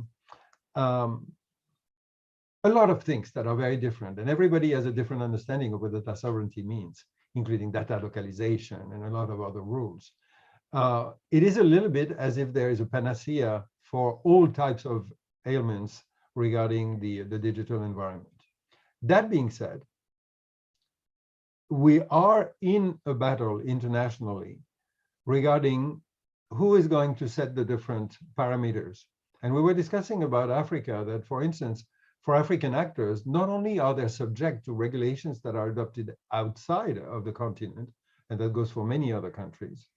a lot of things that are very different, and everybody has a different understanding of what data sovereignty means, including data localization and a lot of other rules. It is a little bit as if there is a panacea for all types of ailments regarding the digital environment. That being said, we are in a battle internationally regarding who is going to set the different parameters. And we were discussing about Africa, that, for instance, for African actors, not only are they subject to regulations that are adopted outside of the continent, and that goes for many other countries,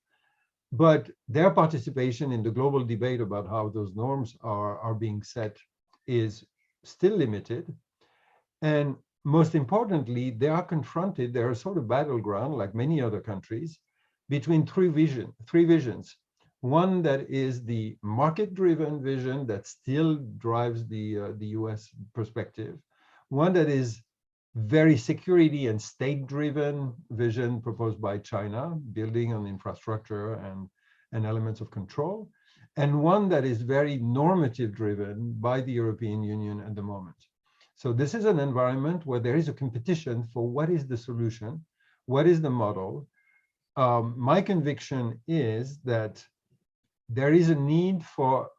but their participation in the global debate about how those norms are being set is still limited. And most importantly, they are confronted, they're a sort of battleground, like many other countries, between three visions. One that is the market-driven vision that still drives the US perspective. One that is very security and state-driven vision proposed by China, building on infrastructure and elements of control. And one that is very normative-driven by the European Union at the moment. So this is an environment where there is a competition for what is the solution, what is the model. My conviction is that there is a need for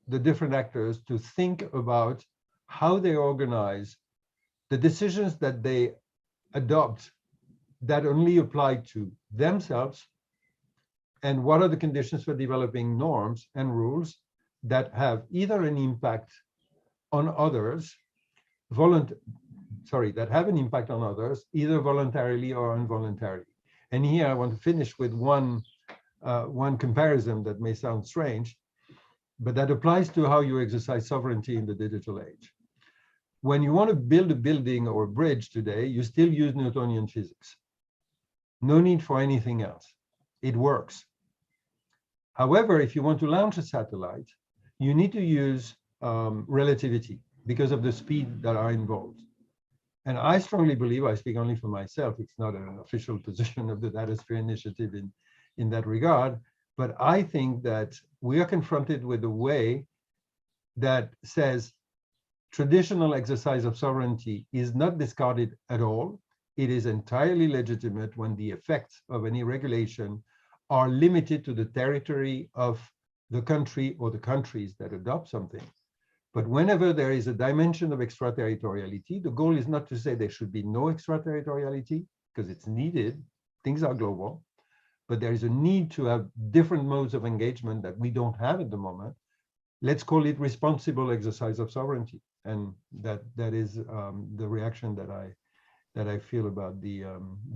the different actors to think about how they organize the decisions that they adopt that only apply to themselves, and what are the conditions for developing norms and rules that have either an impact on others, that have an impact on others, either voluntarily or involuntarily. And here I want to finish with one comparison that may sound strange, but that applies to how you exercise sovereignty in the digital age. When you want to build a building or a bridge today, you still use Newtonian physics. No need for anything else. It works. However, if you want to launch a satellite, you need to use relativity. because of the speed that are involved. And I strongly believe, I speak only for myself, it's not an official position of the Datasphere initiative in that regard, but I think that we are confronted with a way that says traditional exercise of sovereignty is not discarded at all. It is entirely legitimate when the effects of any regulation are limited to the territory of the country or the countries that adopt something. But whenever there is a dimension of extraterritoriality, the goal is not to say there should be no extraterritoriality, because it's needed, things are global, but there is a need to have different modes of engagement that we don't have at the moment. Let's call it responsible exercise of sovereignty. And that is the reaction that I feel about the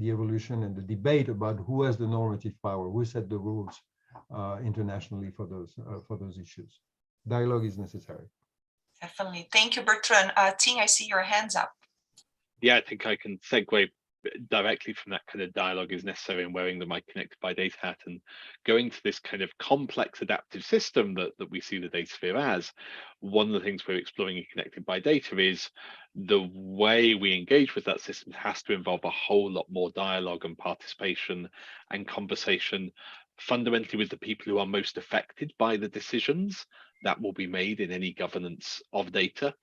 evolution and the debate about who has the normative power, who set the rules internationally for those issues. Dialogue is necessary. Definitely. Thank you, Bertrand. Ting, I see your hands up. Yeah, I think I can segue directly from that kind of dialogue is necessary and wearing the My Connected by Data hat and going to this kind of complex adaptive system that we see the Datasphere as. One of the things we're exploring in Connected by Data is the way we engage with that system has to involve a whole lot more dialogue and participation and conversation, fundamentally with the people who are most affected by the decisions that will be made in any governance of data.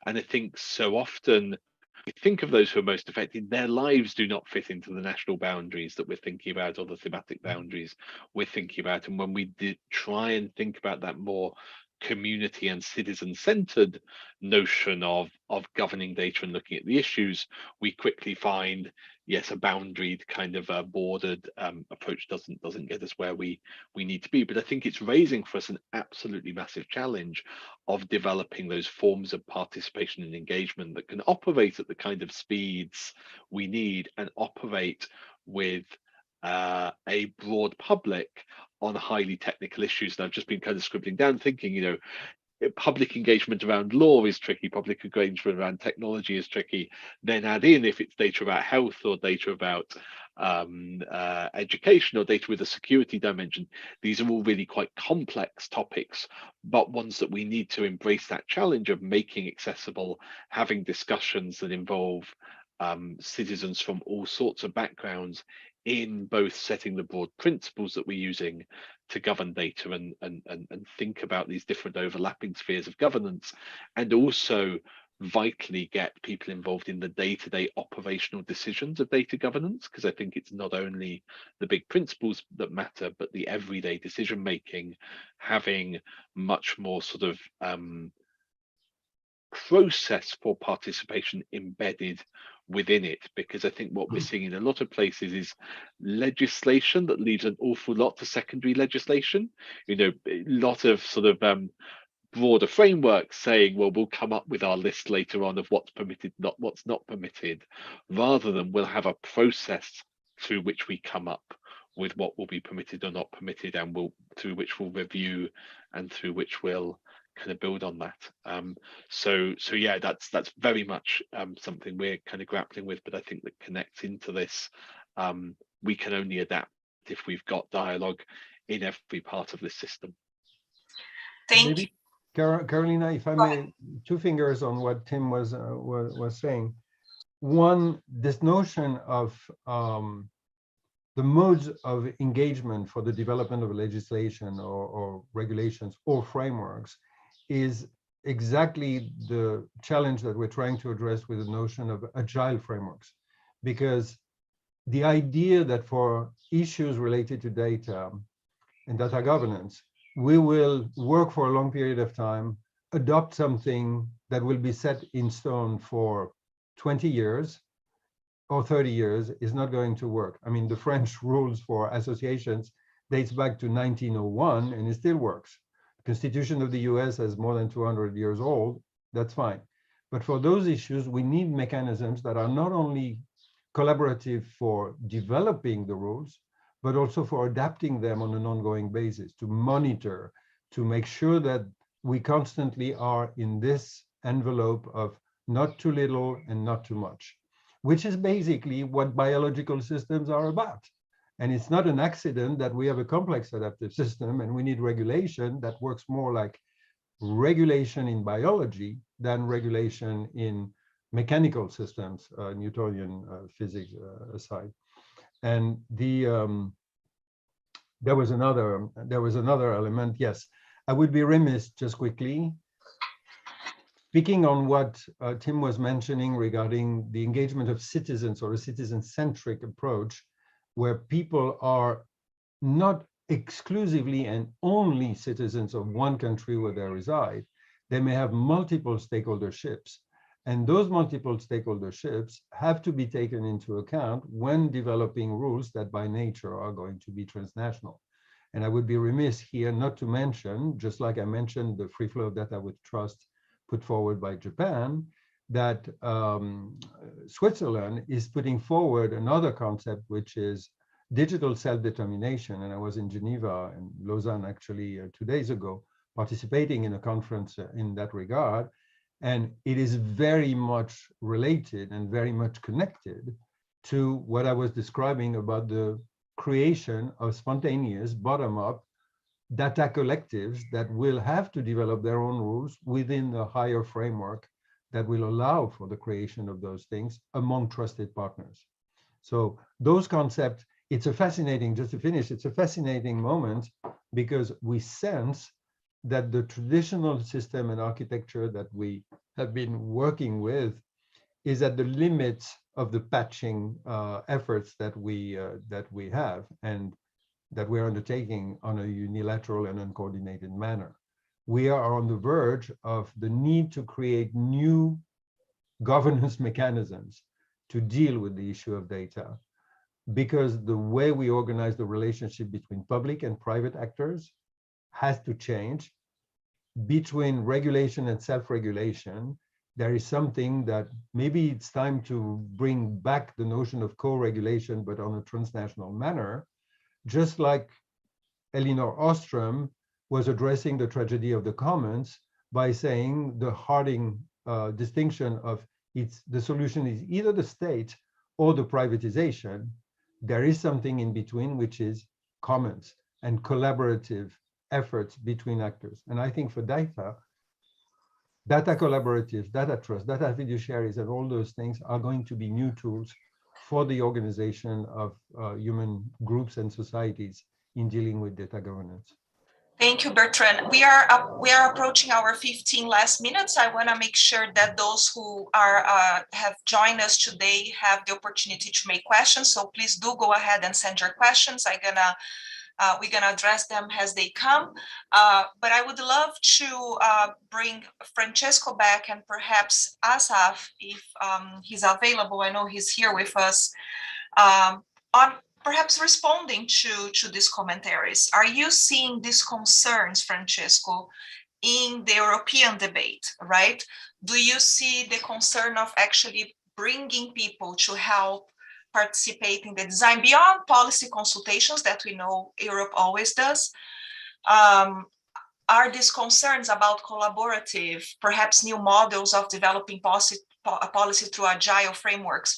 And I think so often we think of those who are most affected, their lives do not fit into the national boundaries that we're thinking about or the thematic boundaries we're thinking about. And when we try and think about that more community and citizen-centered notion of governing data and looking at the issues, we quickly find, yes, a boundaried kind of bordered approach doesn't get us where we need to be. But I think it's raising for us an absolutely massive challenge of developing those forms of participation and engagement that can operate at the kind of speeds we need and operate with a broad public on highly technical issues. And I've just been kind of scribbling down, thinking, you know, public engagement around law is tricky, public engagement around technology is tricky. Then add in if it's data about health or data about education or data with a security dimension. These are all really quite complex topics, but ones that we need to embrace that challenge of making accessible, having discussions that involve citizens from all sorts of backgrounds in both setting the broad principles that we're using to govern data and think about these different overlapping spheres of governance, and also vitally get people involved in the day-to-day operational decisions of data governance, because I think it's not only the big principles that matter, but the everyday decision making, having much more sort of process for participation embedded within it. Because I think what we're seeing in a lot of places is legislation that leaves an awful lot to secondary legislation, you know, a lot of sort of broader frameworks saying, well, we'll come up with our list later on of what's permitted, not what's not permitted, rather than we'll have a process through which we come up with what will be permitted or not permitted, and through which we'll review and through which we'll kind of build on that. So yeah, that's very much something we're kind of grappling with, but I think that connects into this. We can only adapt if we've got dialogue in every part of this system. Thank you. Carolina, if I may, two fingers on what Tim was saying. One, this notion of the modes of engagement for the development of legislation or regulations or frameworks is exactly the challenge that we're trying to address with the notion of agile frameworks. Because the idea that for issues related to data and data governance, we will work for a long period of time, adopt something that will be set in stone for 20 years or 30 years is not going to work. I mean, the French rules for associations dates back to 1901 and it still works. The Constitution of the US is more than 200 years old, that's fine. But for those issues, we need mechanisms that are not only collaborative for developing the rules, but also for adapting them on an ongoing basis, to monitor, to make sure that we constantly are in this envelope of not too little and not too much, which is basically what biological systems are about. And it's not an accident that we have a complex adaptive system and we need regulation that works more like regulation in biology than regulation in mechanical systems, Newtonian physics aside. And there was another element. Yes, I would be remiss, just quickly, speaking on what Tim was mentioning regarding the engagement of citizens, or a citizen-centric approach, where people are not exclusively and only citizens of one country where they reside. They may have multiple stakeholderships, and those multiple stakeholderships have to be taken into account when developing rules that by nature are going to be transnational. And I would be remiss here not to mention, just like I mentioned the free flow of data with trust put forward by Japan, that Switzerland is putting forward another concept, which is digital self-determination. And I was in Geneva and Lausanne actually 2 days ago, participating in a conference in that regard. And it is very much related and very much connected to what I was describing about the creation of spontaneous bottom-up data collectives that will have to develop their own rules within the higher framework that will allow for the creation of those things among trusted partners. So those concepts, it's a fascinating, just to finish, it's a fascinating moment, because we sense that the traditional system and architecture that we have been working with is at the limits of the patching efforts that we have and that we're undertaking on a unilateral and uncoordinated manner. We are on the verge of the need to create new governance mechanisms to deal with the issue of data, because the way we organize the relationship between public and private actors has to change. Between regulation and self-regulation, there is something that maybe it's time to bring back the notion of co-regulation, but on a transnational manner, just like Elinor Ostrom was addressing the tragedy of the commons by saying the Harding distinction of the solution is either the state or the privatization. There is something in between, which is commons and collaborative efforts between actors. And I think for data collaboratives, data trust, data fiduciaries, and all those things are going to be new tools for the organization of human groups and societies in dealing with data governance. Thank you, Bertrand. We are approaching our 15 last minutes. I want to make sure that those who have joined us today have the opportunity to make questions. So please do go ahead and send your questions. We're gonna address them as they come. But I would love to bring Francesco back, and perhaps Asaf, if he's available. I know he's here with us, on perhaps responding to these commentaries. Are you seeing these concerns, Francesco, in the European debate, right? Do you see the concern of actually bringing people to help participate in the design beyond policy consultations that we know Europe always does? Are these concerns about collaborative, perhaps new models of developing policy through agile frameworks,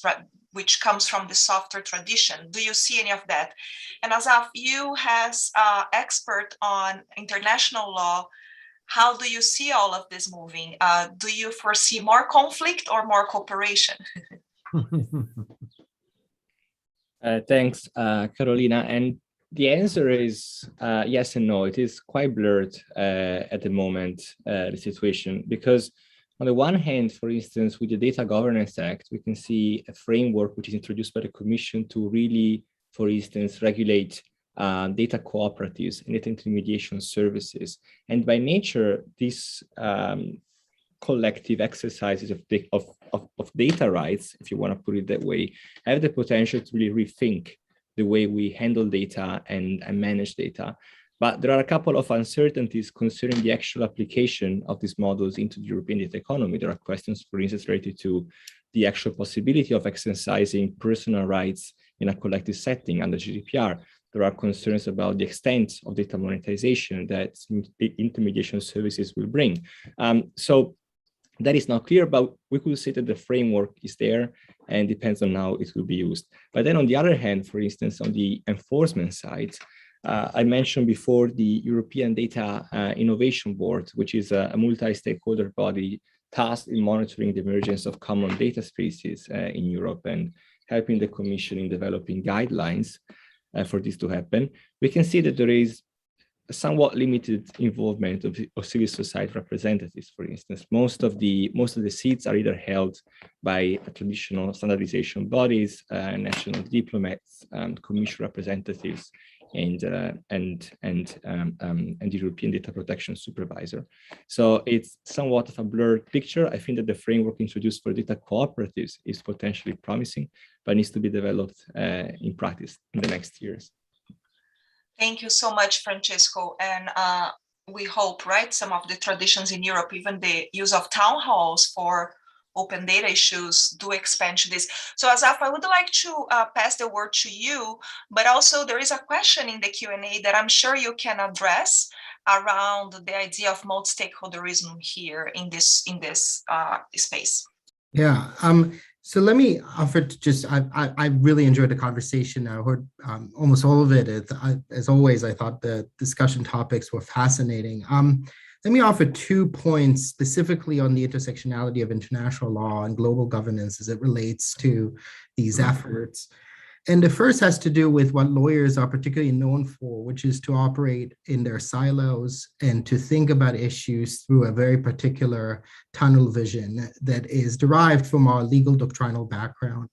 which comes from the software tradition? Do you see any of that? And Asaf, you as expert on international law, how do you see all of this moving? Do you foresee more conflict or more cooperation? Thanks, Carolina. And the answer is yes and no. It is quite blurred at the moment, the situation, because on the one hand, for instance, with the Data Governance Act, we can see a framework which is introduced by the Commission to really, for instance, regulate data cooperatives and data intermediation services. And by nature, these collective exercises of data rights, if you want to put it that way, have the potential to really rethink the way we handle data and manage data. But there are a couple of uncertainties concerning the actual application of these models into the European data economy. There are questions, for instance, related to the actual possibility of exercising personal rights in a collective setting under GDPR. There are concerns about the extent of data monetization that intermediation services will bring. So that is not clear, but we could say that the framework is there and depends on how it will be used. But then on the other hand, for instance, on the enforcement side, I mentioned before the European Data Innovation Board, which is a multi-stakeholder body tasked in monitoring the emergence of common data spaces in Europe and helping the Commission in developing guidelines for this to happen, we can see that there is a somewhat limited involvement of civil society representatives. For instance, most of the seats are either held by traditional standardization bodies, national diplomats, Commission representatives, and the European Data Protection Supervisor. So it's somewhat of a blurred picture. I think that the framework introduced for data cooperatives is potentially promising, but needs to be developed in practice in the next years. Thank you so much, Francesco. And we hope, right, some of the traditions in Europe, even the use of town halls for open data issues, do expand to this. So Asaf, I would like to pass the word to you, but also there is a question in the Q&A that I'm sure you can address around the idea of multi-stakeholderism here in this space. Yeah. So let me offer to just, I really enjoyed the conversation. I heard almost all of it. As always, I thought the discussion topics were fascinating. Let me offer 2 points specifically on the intersectionality of international law and global governance as it relates to these efforts. And the first has to do with what lawyers are particularly known for, which is to operate in their silos and to think about issues through a very particular tunnel vision that is derived from our legal doctrinal background.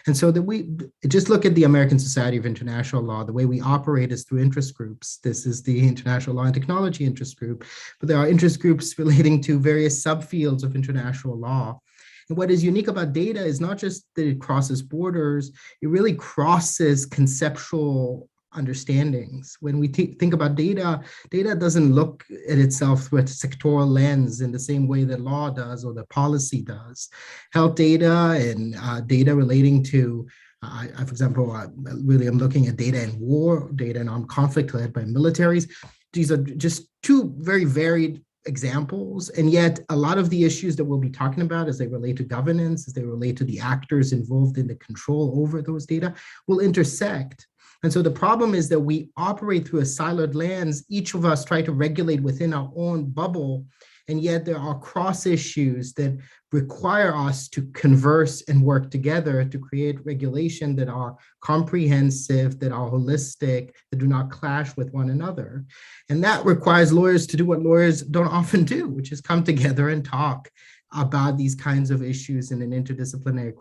And so that we just look at the American Society of International Law, the way we operate is through interest groups. This is the International Law and Technology Interest Group, but there are interest groups relating to various subfields of international law. And what is unique about data is not just that it crosses borders, it really crosses conceptual understandings. When we think about data, data doesn't look at itself through a sectoral lens in the same way that law does or that policy does. Health data and data relating to, for example, really I'm looking at data in war, data in armed conflict led by militaries. These are just 2 very varied examples, and yet a lot of the issues that we'll be talking about as they relate to governance, as they relate to the actors involved in the control over those data, will intersect. And so the problem is that we operate through a siloed lens. Each of us try to regulate within our own bubble, and yet there are cross issues that require us to converse and work together to create regulation that are comprehensive, that are holistic, that do not clash with one another. And that requires lawyers to do what lawyers don't often do, which is come together and talk about these kinds of issues in an interdisciplinary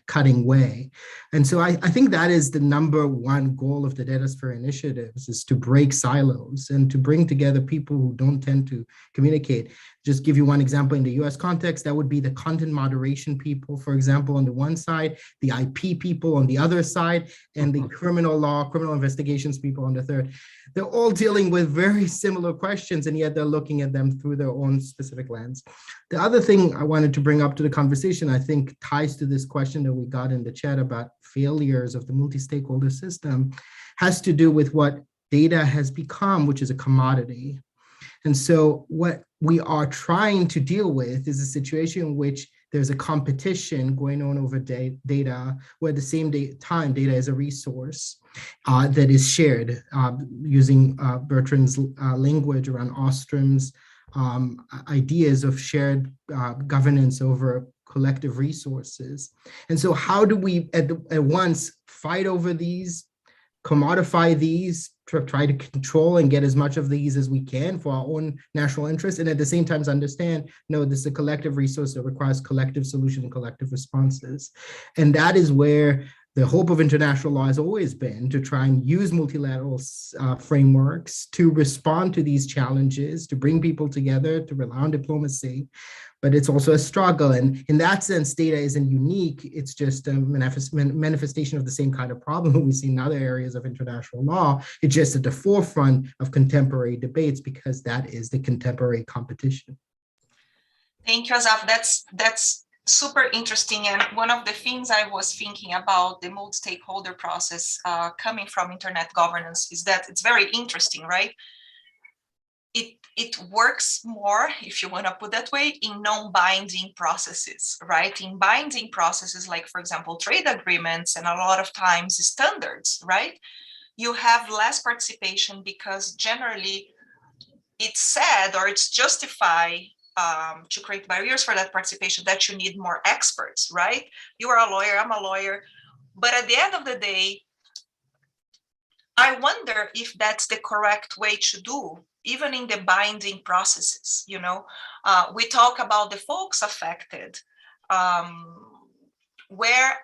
cutting way. And so I think that is the #1 goal of the Datasphere initiatives, is to break silos and to bring together people who don't tend to communicate. Just give you one example in the US context, that would be the content moderation people, for example, on the one side, the IP people on the other side, and the criminal law, criminal investigations people on the third. They're all dealing with very similar questions, and yet they're looking at them through their own specific lens. The other thing I wanted to bring up to the conversation, I think ties to this question that we got in the chat about failures of the multi-stakeholder system, has to do with what data has become, which is a commodity. And so what we are trying to deal with is a situation in which there's a competition going on over data, where at the same time data is a resource that is shared, using Bertrand's language around Ostrom's ideas of shared governance over collective resources. And so how do we at once fight over these, commodify these, try to control and get as much of these as we can for our own national interests, and at the same time understand, no, this is a collective resource that requires collective solution and collective responses. And that is where the hope of international law has always been, to try and use multilateral frameworks to respond to these challenges, to bring people together, to rely on diplomacy. But it's also a struggle. And in that sense, data isn't unique. It's just a manifestation of the same kind of problem we see in other areas of international law. It's just at the forefront of contemporary debates because that is the contemporary competition. Thank you, Asaf. That's super interesting. And one of the things I was thinking about the multi-stakeholder process coming from internet governance is that it's very interesting, right? It works more, if you want to put that way, in non-binding processes, right? In binding processes, like, for example, trade agreements and a lot of times standards, right? You have less participation because generally it's said or it's justified to create barriers for that participation, that you need more experts, right? You are a lawyer, I'm a lawyer. But at the end of the day, I wonder if that's the correct way to do, even in the binding processes. We talk about the folks affected. Where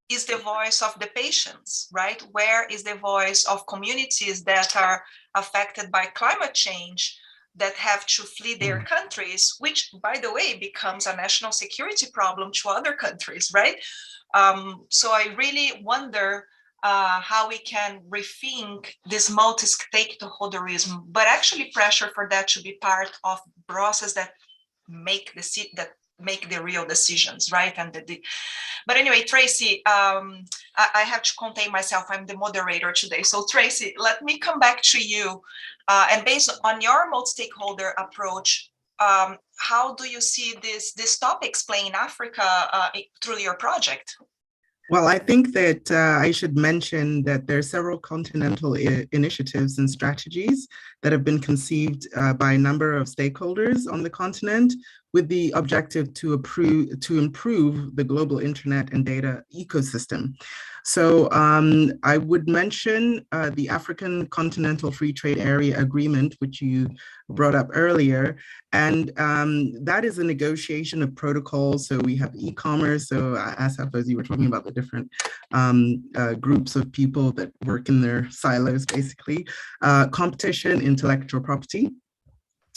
is the voice of the patients, right? Where is the voice of communities that are affected by climate change, that have to flee their countries, which, by the way, becomes a national security problem to other countries, right? So I really wonder how we can rethink this multi-stakeholderism, but actually pressure for that to be part of process that make the real decisions, right? But anyway, Tracy, I have to contain myself. I'm the moderator today. So Tracy, let me come back to you. And based on your multi-stakeholder approach, how do you see this topics play in Africa through your project? Well, I think that I should mention that there are several continental initiatives and strategies that have been conceived by a number of stakeholders on the continent with the objective to improve the global internet and data ecosystem. So I would mention the African Continental Free Trade Area Agreement, which you brought up earlier. And that is a negotiation of protocols. So we have e-commerce. So Asaf, as you were talking about the different groups of people that work in their silos, basically, competition, intellectual property.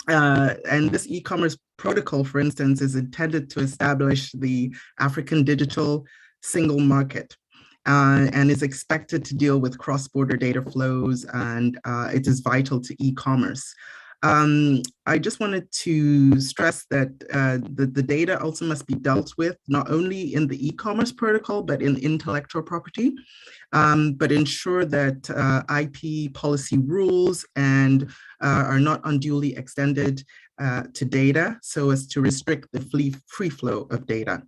And this e-commerce protocol, for instance, is intended to establish the African digital single market. And is expected to deal with cross-border data flows, and it is vital to e-commerce. I just wanted to stress that the data also must be dealt with not only in the e-commerce protocol, but in intellectual property, but ensure that IP policy rules and are not unduly extended to data so as to restrict the free flow of data.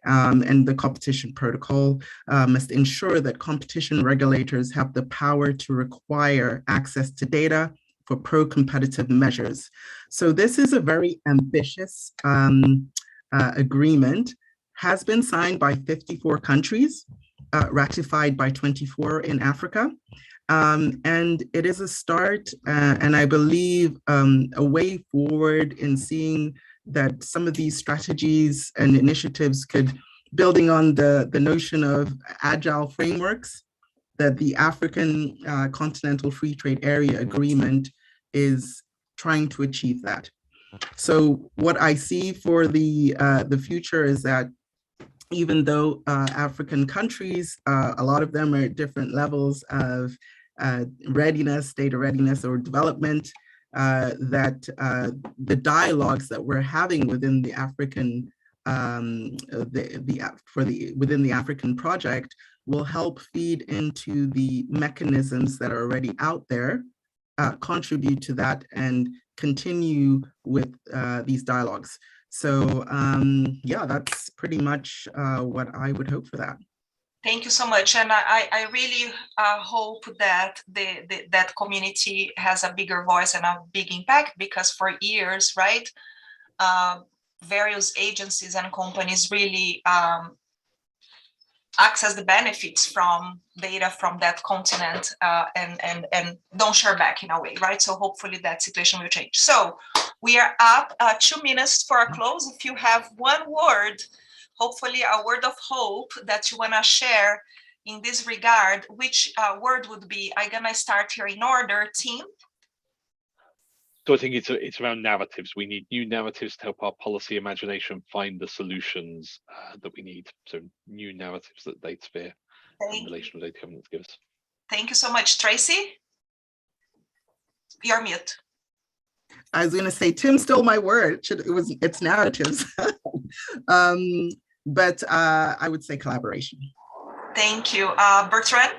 And the competition protocol must ensure that competition regulators have the power to require access to data for pro-competitive measures. So this is a very ambitious agreement, has been signed by 54 countries, ratified by 24 in Africa. And it is a start, and I believe a way forward in seeing that some of these strategies and initiatives could, building on the notion of agile frameworks, that the African Continental Free Trade Area Agreement is trying to achieve that. So what I see for the future is that even though African countries, a lot of them are at different levels of readiness, data readiness or development, that the dialogues that we're having within the African within the African project will help feed into the mechanisms that are already out there, contribute to that, and continue with these dialogues. So yeah, that's pretty much what I would hope for that. Thank you so much. And I really hope that that community has a bigger voice and a big impact, because for years, right, various agencies and companies really access the benefits from data from that continent and don't share back in a way, right? So hopefully that situation will change. So we are up 2 minutes for a close. If you have one word, hopefully a word of hope that you want to share in this regard, which word would be? I'm going to start here in order. Tim? So I think it's around narratives. We need new narratives to help our policy imagination find the solutions that we need. So new narratives that Datasphere and relational data governance give us. Thank you so much. Tracy? You're mute. I was going to say, Tim stole my word. It's narratives. But I would say collaboration. Thank you. Bertrand?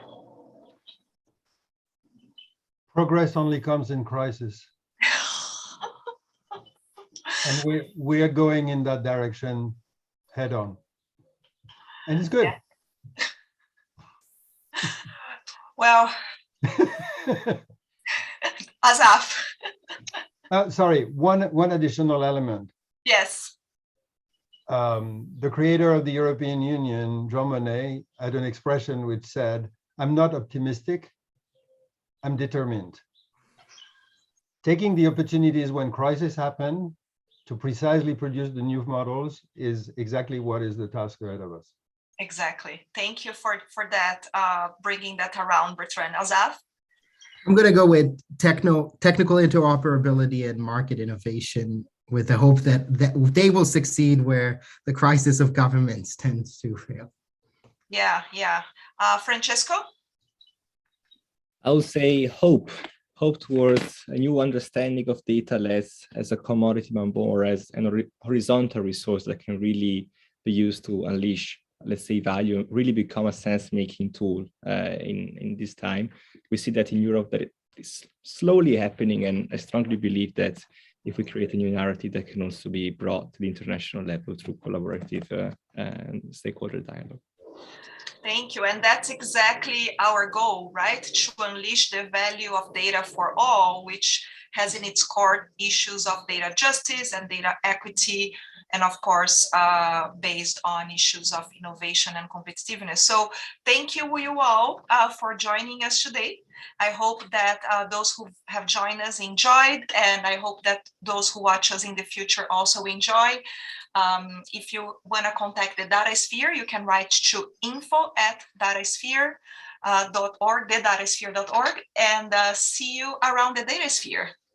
Progress only comes in crisis. And we are going in that direction head on. And it's good. Yeah. Well, Asaf. Sorry, one additional element. Yes. The creator of the European Union, Jean Monnet, had an expression which said, "I'm not optimistic, I'm determined." Taking the opportunities when crises happen to precisely produce the new models is exactly what is the task ahead of us. Exactly. Thank you for that, bringing that around, Bertrand. Azaf? I'm going to go with technical interoperability and market innovation, with the hope that they will succeed where the crisis of governments tends to fail. Yeah. Francesco? I'll say hope towards a new understanding of data less as a commodity, but more as an horizontal resource that can really be used to unleash, let's say, value, really become a sense-making tool in this time. We see that in Europe that it is slowly happening, and I strongly believe that if we create a new narrative that can also be brought to the international level through collaborative and stakeholder dialogue. Thank you. And that's exactly our goal, right? To unleash the value of data for all, which has in its core issues of data justice and data equity, and of course, based on issues of innovation and competitiveness. So thank you all for joining us today. I hope that those who have joined us enjoyed, and I hope that those who watch us in the future also enjoy. If you want to contact the Datasphere, you can write to info@datasphere.org, thedatasphere.org, and see you around the Datasphere.